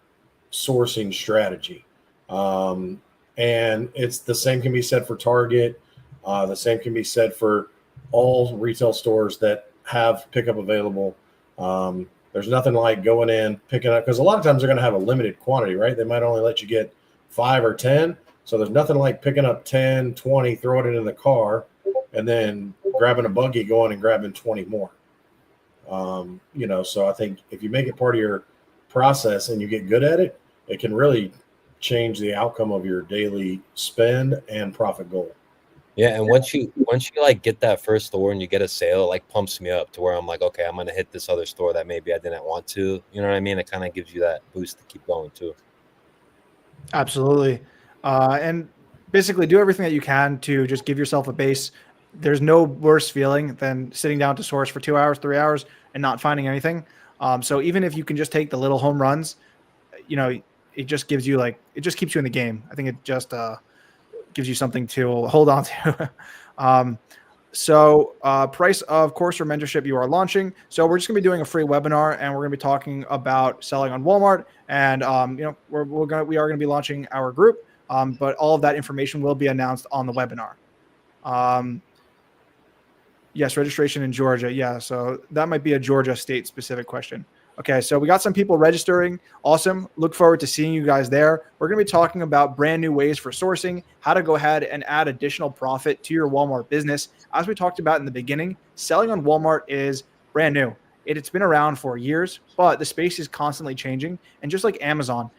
sourcing strategy. And it's the same can be said for Target. The same can be said for all retail stores that have pickup available. There's nothing like going in, picking up, because a lot of times they're going to have a limited quantity, right? They might only let you get 5 or 10. So there's nothing like picking up 10, 20, throwing it in the car, and then grabbing a buggy, going and grabbing 20 more. So I think if you make it part of your process and you get good at it, it can really change the outcome of your daily spend and profit goal. Yeah, and once you like get that first store and you get a sale, it like pumps me up to where I'm like, okay, I'm gonna hit this other store that maybe I didn't want to. You know what I mean? It kind of gives you that boost to keep going too. Absolutely. And basically do everything that you can to just give yourself a base. There's no worse feeling than sitting down to source for 2 hours, 3 hours and not finding anything. So even if you can just take the little home runs, it just gives you it just keeps you in the game. I think it just gives you something to hold on to. Price of course or mentorship you are launching. So we're just gonna be doing a free webinar and we're gonna be talking about selling on Walmart. And we are gonna be launching our group. But all of that information will be announced on the webinar. Yes, registration in Georgia. Yeah, so that might be a Georgia state specific question. Okay, so we got some people registering. Awesome. Look forward to seeing you guys there. We're going to be talking about brand new ways for sourcing, how to go ahead and add additional profit to your Walmart business. As we talked about in the beginning, selling on Walmart is brand new. It's been around for years, but the space is constantly changing. And just like Amazon,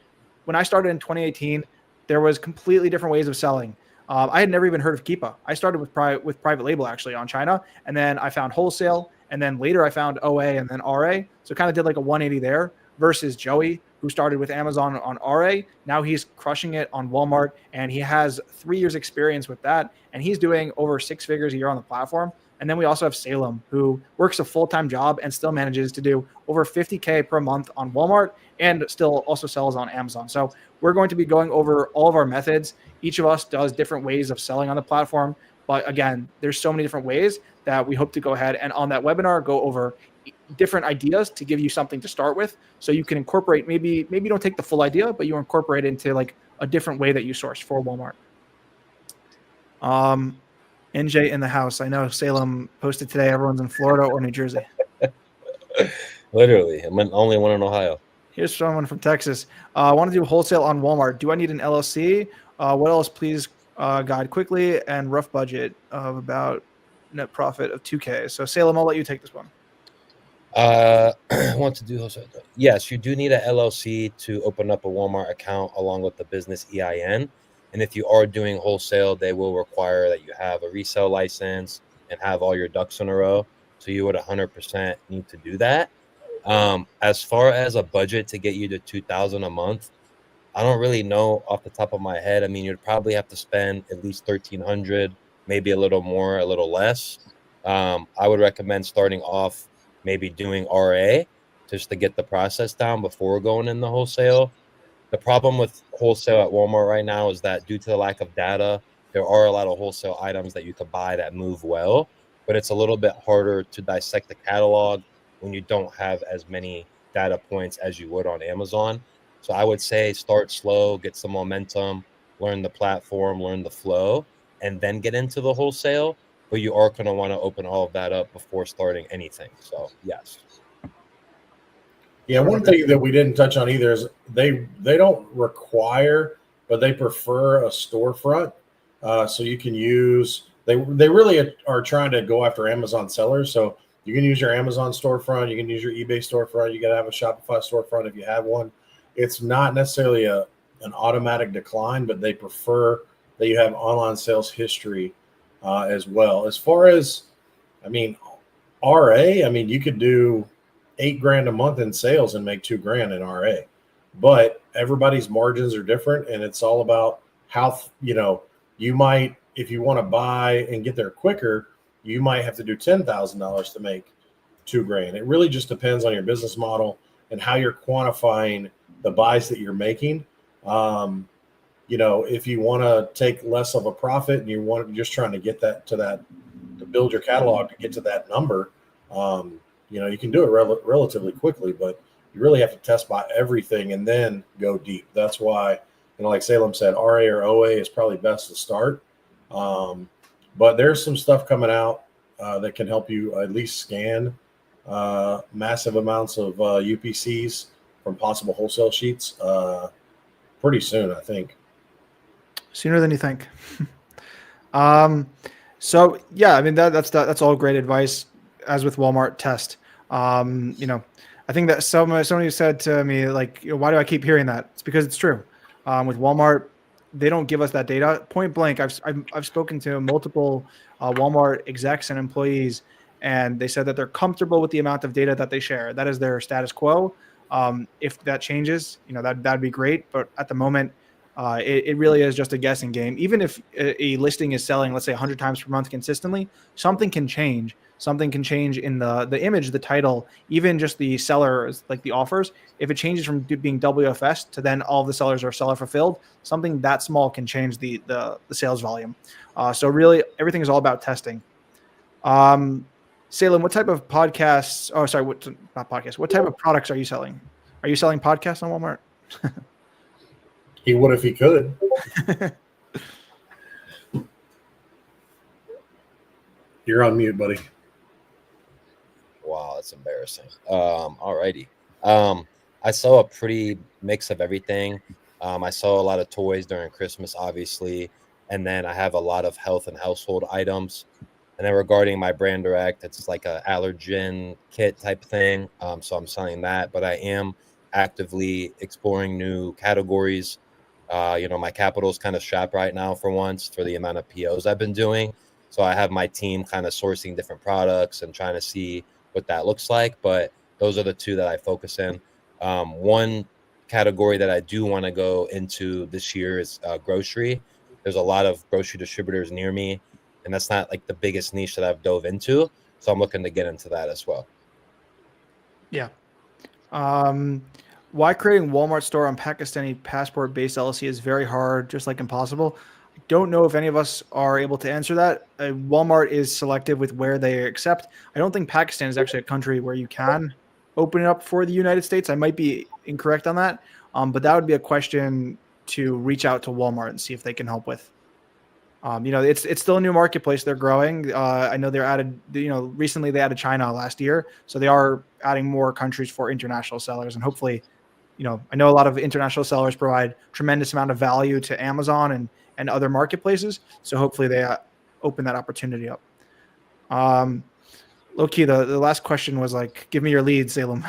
when I started in 2018, there was completely different ways of selling. I had never even heard of Keepa. I started with private label actually on China, and then I found wholesale, and then later I found OA and then RA. So kind of did like a 180 there versus Joey, who started with Amazon on RA. Now he's crushing it on Walmart, and he has 3 years experience with that, and he's doing over 6 figures a year on the platform. And then we also have Salem, who works a full-time job and still manages to do over 50K per month on Walmart and still also sells on Amazon. So we're going to be going over all of our methods. Each of us does different ways of selling on the platform. But again, there's so many different ways that we hope to go ahead and on that webinar, go over different ideas to give you something to start with. So you can incorporate, maybe you don't take the full idea, but you incorporate it into like a different way that you source for Walmart. NJ in the house. I know Salem posted today. Everyone's in Florida or New Jersey. Literally. I'm the only one in Ohio. Here's someone from Texas. I want to do wholesale on Walmart. Do I need an LLC? What else, please? guide quickly and rough budget of about net profit of 2K. So Salem, I'll let you take this one. Want to do wholesale? Yes, you do need a LLC to open up a Walmart account along with the business EIN. And if you are doing wholesale, they will require that you have a resale license and have all your ducks in a row. So you would 100% need to do that. As far as a budget to get you to 2,000 a month, I don't really know off the top of my head. I mean, you'd probably have to spend at least 1,300, maybe a little more, a little less. I would recommend starting off maybe doing RA just to get the process down before going in the wholesale. The problem with wholesale at Walmart right now is that due to the lack of data, there are a lot of wholesale items that you could buy that move well, but it's a little bit harder to dissect the catalog when you don't have as many data points as you would on Amazon. So I would say start slow, get some momentum, learn the platform, learn the flow, and then get into the wholesale. But you are going to want to open all of that up before starting anything. So yes. Yeah, one thing that we didn't touch on either is they don't require, but they prefer a storefront. So you can use they really are trying to go after Amazon sellers. So you can use your Amazon storefront, you can use your eBay storefront, you got to have a Shopify storefront if you have one. It's not necessarily an automatic decline, but they prefer that you have online sales history as well. As far as, I mean, RA, I mean, you could do $8,000 a month in sales and make $2,000 in RA, but everybody's margins are different, and it's all about how, you might, if you want to buy and get there quicker, you might have to do $10,000 to make $2,000. It really just depends on your business model and how you're quantifying the buys that you're making. If you want to take less of a profit and you're just trying to get to build your catalog to get to that number, you can do it relatively quickly, but you really have to test buy everything and then go deep. That's why, like Salem said, RA or OA is probably best to start. But there's some stuff coming out that can help you at least scan massive amounts of UPCs from possible wholesale sheets pretty soon, I think. Sooner than you think. So yeah, I mean that's all great advice. As with Walmart, test. I think that somebody said to me, like, why do I keep hearing that? It's because it's true. With Walmart, they don't give us that data. Point blank, I've spoken to multiple Walmart execs and employees, and they said that they're comfortable with the amount of data that they share. That is their status quo. If that changes, that'd be great. But at the moment, it really is just a guessing game. Even if a listing is selling, let's say 100 times per month consistently, something can change. Something can change in the image, the title, even just the sellers, like the offers. If it changes from being WFS to then all of the sellers are seller fulfilled, something that small can change the sales volume. So really, everything is all about testing. Salem, what type of podcasts? Oh, sorry, not podcasts. What type of products are you selling? Are you selling podcasts on Walmart? He would if he could. You're on mute, buddy. Wow, that's embarrassing. Alrighty. I saw a pretty mix of everything. I saw a lot of toys during Christmas, obviously, and then I have a lot of health and household items. And then regarding my brand direct, it's like a allergen kit type thing. So I'm selling that, but I am actively exploring new categories. My capital is kind of strapped right now for once for the amount of POs I've been doing. So I have my team kind of sourcing different products and trying to see what that looks like. But those are the two that I focus in. One category that I do want to go into this year is grocery. There's a lot of grocery distributors near me, and that's not like the biggest niche that I've dove into. So I'm looking to get into that as well. Yeah. Why creating Walmart store on Pakistani passport-based LLC is very hard, just like impossible. I don't know if any of us are able to answer that. Walmart is selective with where they accept. I don't think Pakistan is actually a country where you can open it up for the United States. I might be incorrect on that, but that would be a question to reach out to Walmart and see if they can help with. It's still a new marketplace. They're growing. I know they're added. Recently they added China last year, so they are adding more countries for international sellers, and hopefully I know a lot of international sellers provide tremendous amount of value to Amazon and other marketplaces. So hopefully they open that opportunity up. Low key, the last question was like, give me your lead, Salem.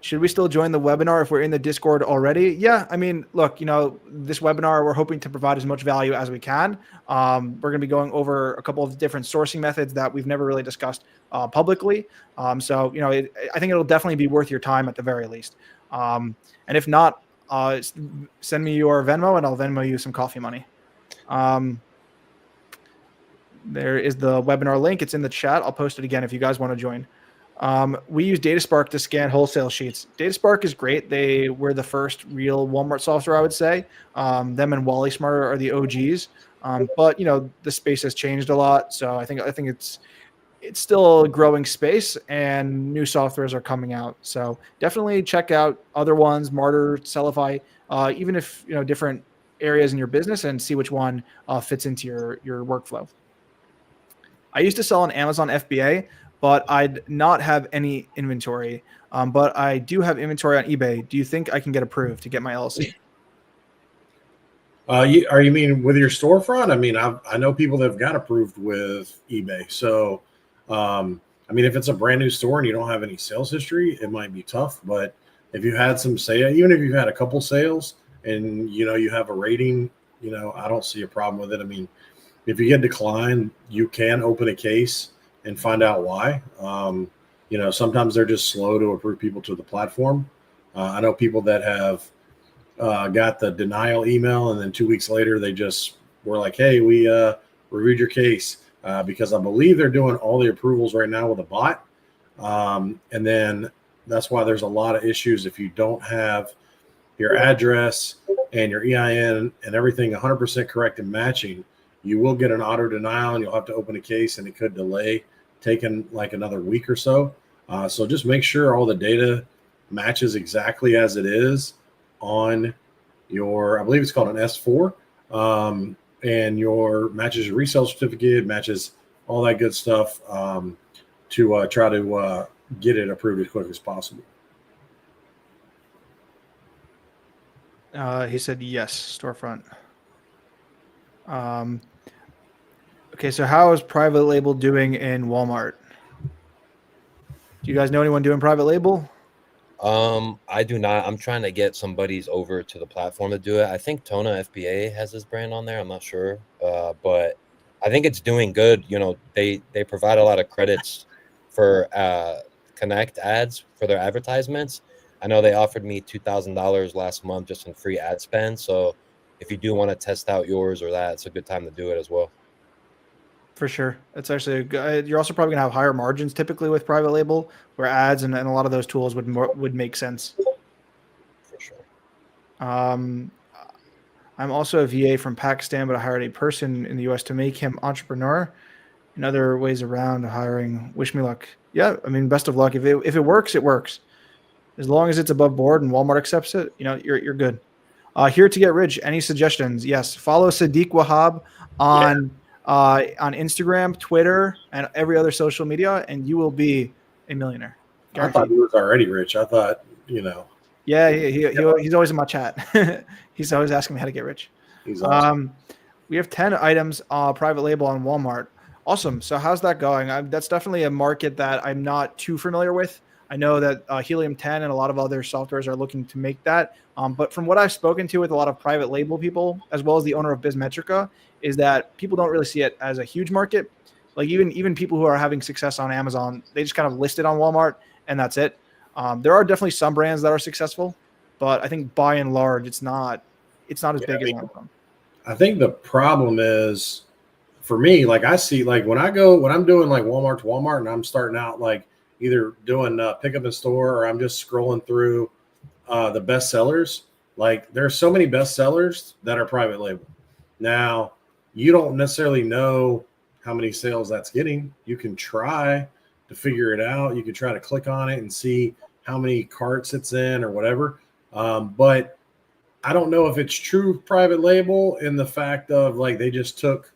Should we still join the webinar if we're in the Discord already? Yeah, I mean, look, this webinar, we're hoping to provide as much value as we can. We're going to be going over a couple of different sourcing methods that we've never really discussed publicly. I think it'll definitely be worth your time at the very least. And if not, send me your Venmo and I'll Venmo you some coffee money. There is the webinar link. It's in the chat. I'll post it again if you guys want to join. We use DataSpark to scan wholesale sheets. DataSpark is great. They were the first real Walmart software, I would say. Them and Wally Smarter are the OGs. But the space has changed a lot. So I think it's still a growing space and new softwares are coming out. So definitely check out other ones, Martyr, Sellify, even if different areas in your business, and see which one fits into your workflow. I used to sell on Amazon FBA, but I'd not have any inventory. But I do have inventory on eBay. Do you think I can get approved to get my LLC? You mean with your storefront? I mean, I know people that have got approved with eBay. So, if it's a brand new store and you don't have any sales history, it might be tough. But if you had some sale, even if you had a couple sales and you have a rating, I don't see a problem with it. I mean, if you get declined, you can open a case and find out why. Sometimes they're just slow to approve people to the platform. I know people that have got the denial email, and then 2 weeks later, they just were like, hey, we reviewed your case, because I believe they're doing all the approvals right now with a bot. And then that's why there's a lot of issues if you don't have your address and your EIN and everything 100% correct and matching. You will get an auto denial and you'll have to open a case, and it could delay, taking like another week or so. So just make sure all the data matches exactly as it is on your, I believe it's called an S4, and matches your resale certificate, matches all that good stuff, to try to get it approved as quick as possible. He said yes, storefront. Okay, so how is private label doing in Walmart? Do you guys know anyone doing private label? I do not. I'm trying to get some buddies over to the platform to do it. I think Tona FBA has his brand on there. I'm not sure, but I think it's doing good. They provide a lot of credits for Connect ads for their advertisements. I know they offered me $2,000 last month just in free ad spend. So if you do want to test out yours or that, it's a good time to do it as well. For sure. It's actually you're also probably gonna have higher margins typically with private label, where ads and a lot of those tools would make sense. For sure. I'm also a VA from Pakistan, but I hired a person in the US to make him entrepreneur. In other ways around hiring, wish me luck. Yeah, I mean, best of luck. If it works, it works. As long as it's above board and Walmart accepts it, you're good. Here to get rich. Any suggestions? Yes. Follow Sadiq Wahab on Instagram, Twitter, and every other social media, and you will be a millionaire. Guaranteed. I thought he was already rich. I thought, Yeah, he's always in my chat. He's always asking me how to get rich. He's awesome. We have 10 items private label on Walmart. Awesome. So how's that going? That's definitely a market that I'm not too familiar with. I know that Helium 10 and a lot of other softwares are looking to make that. But from what I've spoken to with a lot of private label people, as well as the owner of Bizmetrica, is that people don't really see it as a huge market. Like even people who are having success on Amazon, they just kind of list it on Walmart and that's it. There are definitely some brands that are successful, but I think by and large, it's not as big as Amazon. I think the problem is, for me, like I see, like when I'm doing like Walmart to Walmart and I'm starting out like either doing pickup in store or I'm just scrolling through the best sellers, like there's so many best sellers that are private label. Now, you don't necessarily know how many sales that's getting. You can try to figure it out. You can try to click on it and see how many carts it's in or whatever. But I don't know if it's true private label in the fact of like they just took,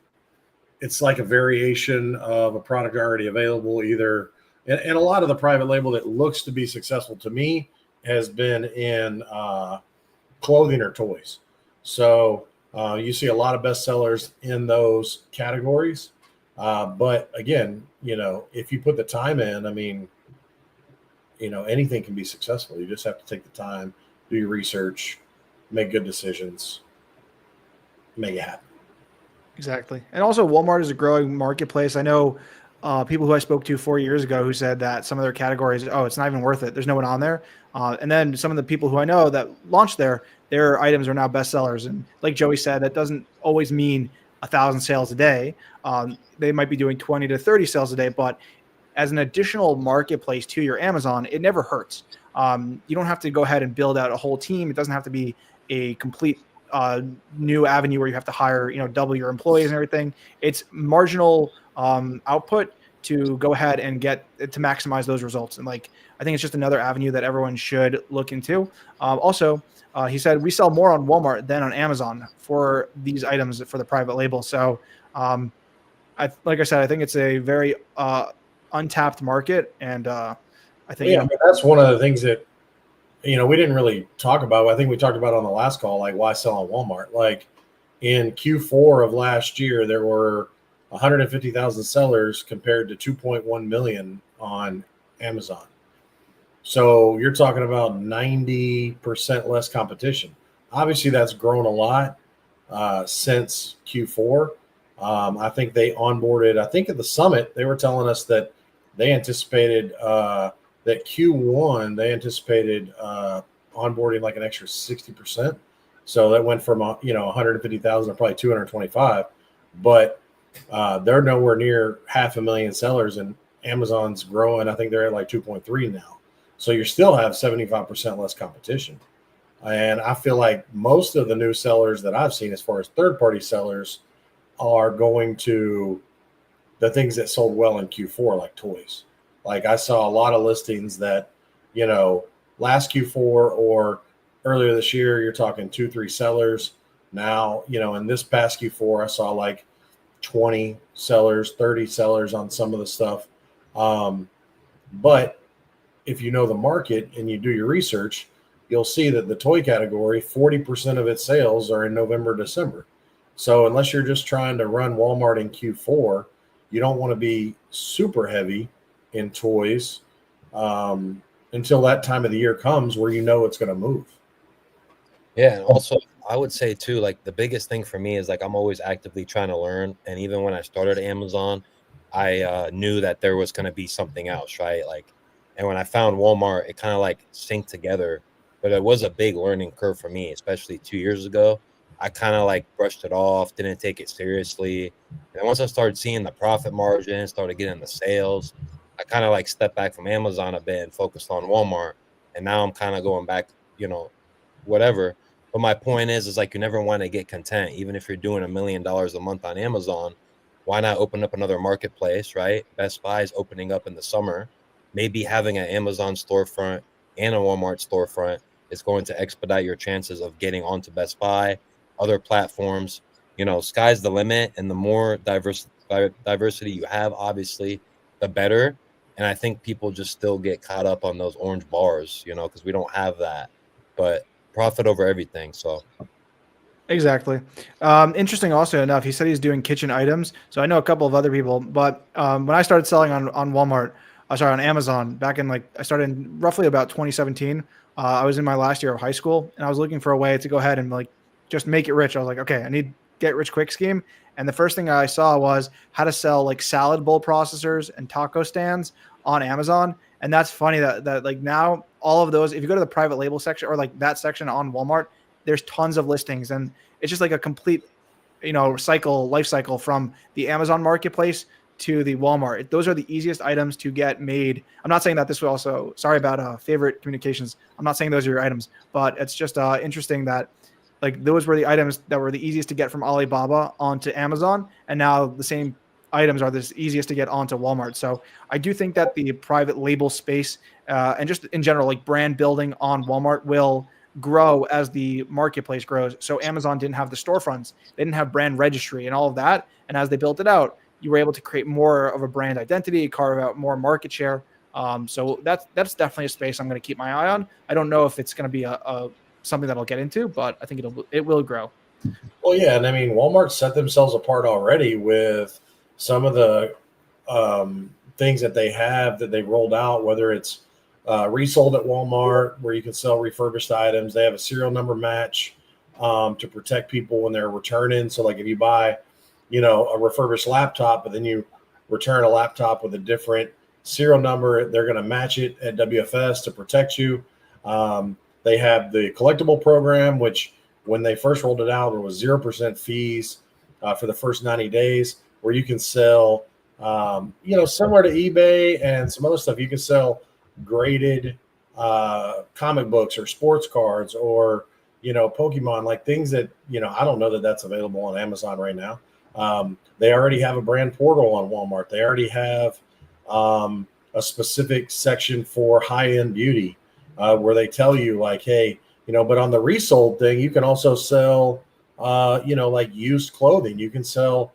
it's like a variation of a product already available, either and a lot of the private label that looks to be successful to me has been in clothing or toys. So you see a lot of bestsellers in those categories. But again, if you put the time in, I mean, anything can be successful. You just have to take the time, do your research, make good decisions, make it happen. Exactly. And also Walmart is a growing marketplace. I know people who I spoke to 4 years ago who said that some of their categories, oh, it's not even worth it. There's no one on there. And then some of the people who I know that launched there, their items are now bestsellers. And like Joey said, that doesn't always mean 1,000 sales a day. They might be doing 20 to 30 sales a day, but as an additional marketplace to your Amazon, it never hurts. You don't have to go ahead and build out a whole team. It doesn't have to be a complete new avenue where you have to hire, double your employees and everything. It's marginal output to go ahead and get to maximize those results. And I think it's just another avenue that everyone should look into. Also, he said we sell more on Walmart than on Amazon for these items for the private label. So, like I said, I think it's a very untapped market, and I think I mean, that's one of the things that we didn't really talk about. I think we talked about on the last call, like why sell on Walmart. Like in Q4 of last year, there were 150,000 sellers compared to 2.1 million on Amazon. So you're talking about 90% less competition. Obviously, that's grown a lot since Q4. I think they onboarded, I think at the summit, they were telling us that they anticipated that Q1, they anticipated onboarding like an extra 60%. So that went from 150,000 to probably 225, but they're nowhere near 500,000 sellers, and Amazon's growing. I think they're at like 2.3 now. So you still have 75% less competition. And I feel like most of the new sellers that I've seen, as far as third-party sellers, are going to the things that sold well in Q4, like toys. Like I saw a lot of listings that, last Q4 or earlier this year, you're talking 2-3 sellers. Now, in this past Q4, I saw like 20 sellers, 30 sellers on some of the stuff. But if you know the market and you do your research, you'll see that the toy category, 40% of its sales are in November, December. So unless you're just trying to run Walmart in Q4, you don't want to be super heavy in toys until that time of the year comes where it's going to move. Yeah, and also I would say too, like the biggest thing for me is like I'm always actively trying to learn. And even when I started Amazon, I knew that there was going to be something else, right? And when I found Walmart, it kind of like synced together. But it was a big learning curve for me, especially 2 years ago. I kind of like brushed it off, didn't take it seriously. And once I started seeing the profit margin, started getting the sales, I kind of like stepped back from Amazon a bit and focused on Walmart. And now I'm kind of going back, whatever. But my point is like you never want to get content. Even if you're doing $1 million a month on Amazon, why not open up another marketplace, right? Best Buy is opening up in the summer. Maybe having an Amazon storefront and a Walmart storefront is going to expedite your chances of getting onto Best Buy, other platforms. Sky's the limit, and the more diversity you have, obviously, the better. And I think people just still get caught up on those orange bars, because we don't have that. But profit over everything. So exactly. Interesting. Also enough, he said he's doing kitchen items. So I know a couple of other people, but when I started selling on Walmart, on Amazon back in I started in roughly about 2017. I was in my last year of high school, and I was looking for a way to go ahead and just make it rich. I was like, okay, I need get rich quick scheme. And the first thing I saw was how to sell salad bowl processors and taco stands on Amazon. And that's funny that now all of those, if you go to the private label section or that section on Walmart, there's tons of listings, and it's just like a complete, life cycle from the Amazon marketplace to the Walmart. Those are the easiest items to get made. I'm not saying that this will also, sorry about favorite communications. I'm not saying those are your items, but it's just interesting that those were the items that were the easiest to get from Alibaba onto Amazon. And now the same items are the easiest to get onto Walmart. So I do think that the private label space and just in general, brand building on Walmart will grow as the marketplace grows. So Amazon didn't have the storefronts. They didn't have brand registry and all of that. And as they built it out, you were able to create more of a brand identity, carve out more market share. So that's definitely a space I'm going to keep my eye on. I don't know if it's going to be a something that I'll get into, but I think it will grow. Well, yeah, and I mean, Walmart set themselves apart already with some of the things that they have that they rolled out, whether it's resold at Walmart, where you can sell refurbished items. They have a serial number match to protect people when they're returning. So, like if you buy, a refurbished laptop, but then you return a laptop with a different serial number, they're going to match it at WFS to protect you. They have the collectible program, which when they first rolled it out, there was 0% fees for the first 90 days, where you can sell, similar to eBay and some other stuff. You can sell graded comic books or sports cards or, Pokemon, like things that, I don't know that that's available on Amazon right now. They already have a brand portal on Walmart. They already have a specific section for high-end beauty where they tell you like, hey, but on the resold thing, you can also sell, like used clothing. You can sell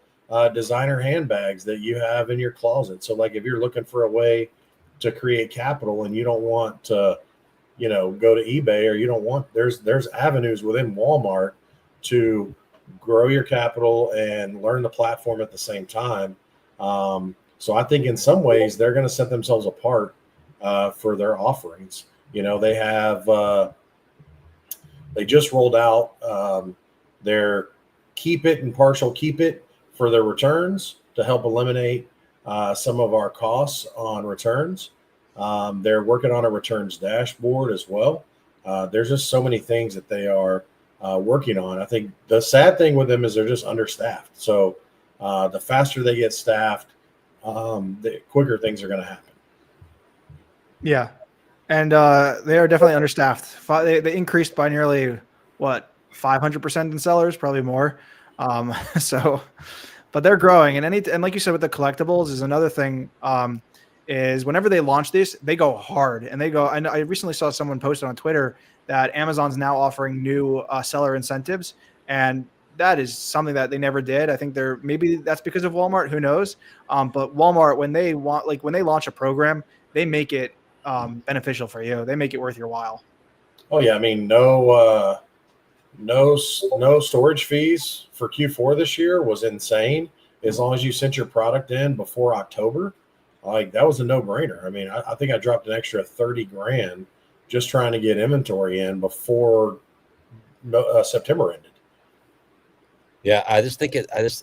designer handbags that you have in your closet. So like if you're looking for a way to create capital and you don't want to, go to eBay, or you don't want, there's avenues within Walmart to grow your capital and learn the platform at the same time. So I think in some ways they're going to set themselves apart for their offerings. They have, they just rolled out their keep it and partial keep it for their returns to help eliminate some of our costs on returns. They're working on a returns dashboard as well. There's just so many things that they are working on. I think the sad thing with them is they're just understaffed. So the faster they get staffed, the quicker things are going to happen. Yeah. And they are definitely understaffed. They increased by nearly 500% in sellers, probably more. But they're growing, and like you said with the collectibles is another thing. Is whenever they launch this, they go hard, and they go. I recently saw someone posted on Twitter that Amazon's now offering new seller incentives, and that is something that they never did. I think maybe that's because of Walmart. Who knows? But Walmart, when they launch a program, they make it beneficial for you. They make it worth your while. Oh yeah, I mean no storage fees for Q4 this year was insane. As long as you sent your product in before October, like that was a no-brainer. I mean, I think I dropped an extra $30,000 just trying to get inventory in before September ended. Yeah, I just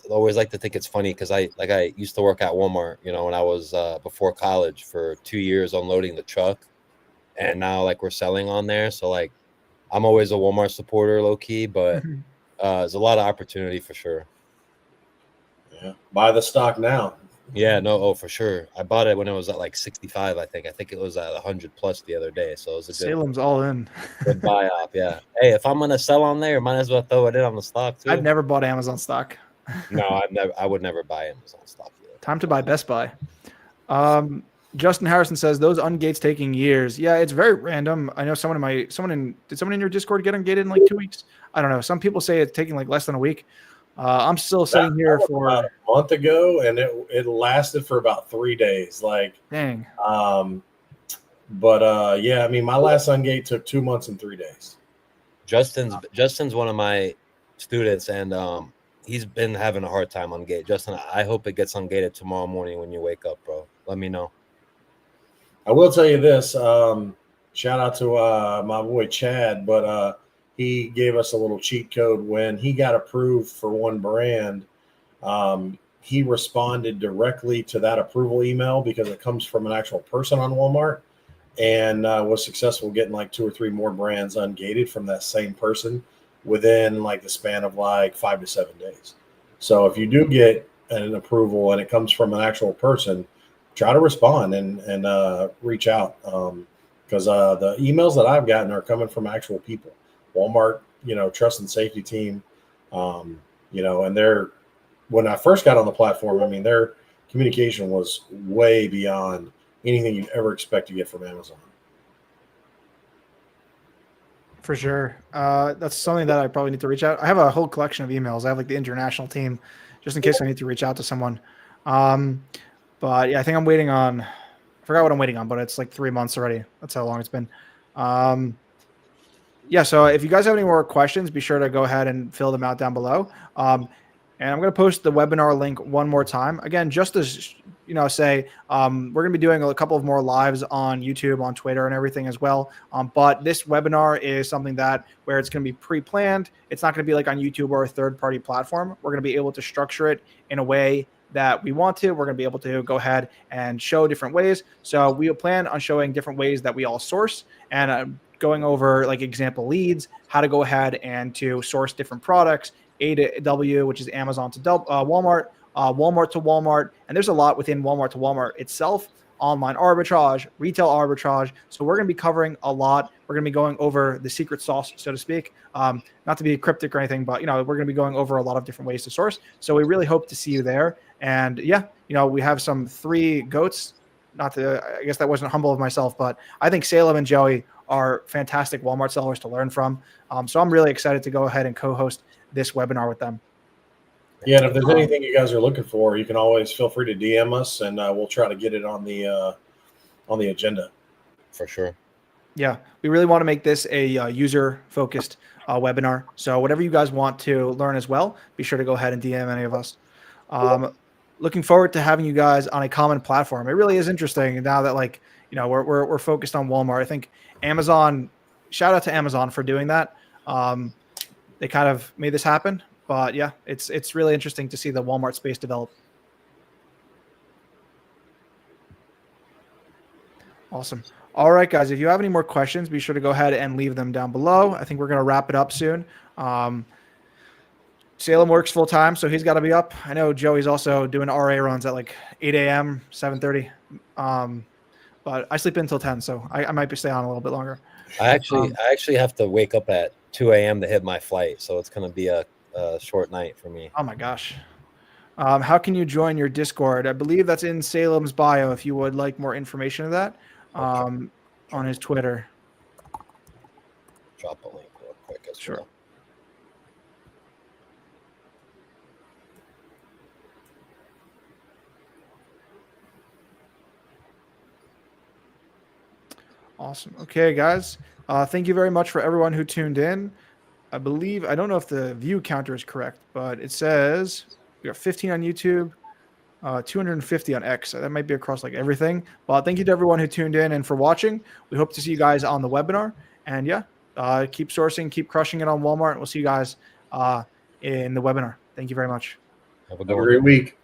always like to think it's funny because I used to work at Walmart, when I was before college for 2 years unloading the truck, and now like we're selling on there. So like I'm always a Walmart supporter, low key, but there's a lot of opportunity for sure. Yeah, buy the stock now. Yeah, no, for sure. I bought it when it was at like 65. I think it was at 100 plus the other day. So it was a Salem's all in. Good buy op. Yeah. Hey, if I'm gonna sell on there, might as well throw it in on the stock too. I've never bought Amazon stock. No, I would never buy Amazon stock. Either. Time to buy Best Buy. Justin Harrison says those ungates taking years. Yeah, it's very random. I know did someone in your Discord get ungated in like 2 weeks? I don't know. Some people say it's taking like less than a week. I'm still sitting here for about a month ago, and it lasted for about 3 days. Like, dang. Yeah, I mean, my last ungate took 2 months and 3 days. Justin's one of my students, and he's been having a hard time ungate. Justin, I hope it gets ungated tomorrow morning when you wake up, bro. Let me know. I will tell you this. Shout out to my boy Chad, but he gave us a little cheat code when he got approved for one brand. He responded directly to that approval email because it comes from an actual person on Walmart, and was successful getting like 2 or 3 more brands ungated from that same person within like the span of like 5 to 7 days. So if you do get an approval and it comes from an actual person, try to respond and reach out, because the emails that I've gotten are coming from actual people. Walmart, trust and safety team, and when I first got on the platform, I mean, their communication was way beyond anything you'd ever expect to get from Amazon. For sure. That's something that I probably need to reach out. I have a whole collection of emails. I have like the international team just in case I need to reach out to someone. But yeah, I think I'm waiting on forgot what I'm waiting on, but it's like 3 months already. That's how long it's been. Yeah, so if you guys have any more questions, be sure to go ahead and fill them out down below. And I'm going to post the webinar link one more time. Again, just to say we're going to be doing a couple of more lives on YouTube, on Twitter, and everything as well. But this webinar is something where it's going to be pre-planned. It's not going to be like on YouTube or a third-party platform. We're going to be able to structure it in a way that we want to. We're going to be able to go ahead and show different ways. So we plan on showing different ways that we all source and going over like example leads, how to go ahead and to source different products, A to W, which is Amazon to Walmart, Walmart to Walmart. And there's a lot within Walmart to Walmart itself, online arbitrage, retail arbitrage. So we're going to be covering a lot. We're going to be going over the secret sauce, so to speak. Not to be cryptic or anything, but, we're going to be going over a lot of different ways to source. So we really hope to see you there. And yeah, we have some 3 GOATs. I guess that wasn't humble of myself, but I think Salem and Joey are fantastic Walmart sellers to learn from. So I'm really excited to go ahead and co-host this webinar with them. Yeah, and if there's anything you guys are looking for, you can always feel free to DM us, and we'll try to get it on the agenda. For sure. Yeah, we really want to make this a user-focused webinar. So whatever you guys want to learn as well, be sure to go ahead and DM any of us. Looking forward to having you guys on a common platform. It really is interesting now that we're focused on Walmart. I think Amazon. Shout out to Amazon for doing that. They kind of made this happen. But yeah, it's really interesting to see the Walmart space develop. Awesome. All right, guys, if you have any more questions, be sure to go ahead and leave them down below. I think we're going to wrap it up soon. Salem works full time, so he's got to be up. I know Joey's also doing RA runs at like 8 a.m., 7:30. But I sleep until 10, so I might be staying on a little bit longer. I actually have to wake up at 2 a.m. to hit my flight, so it's going to be a short night for me. Oh my gosh. How can you join your Discord? I believe that's in Salem's bio if you would like more information of that on his Twitter. Drop a link real quick as Sure. well. Awesome. Okay, guys. Thank you very much for everyone who tuned in. I don't know if the view counter is correct, but it says we got 15 on YouTube, 250 on X. So that might be across like everything. But thank you to everyone who tuned in and for watching. We hope to see you guys on the webinar. And yeah, keep sourcing, keep crushing it on Walmart. We'll see you guys in the webinar. Thank you very much. Have a Have good a one. great week.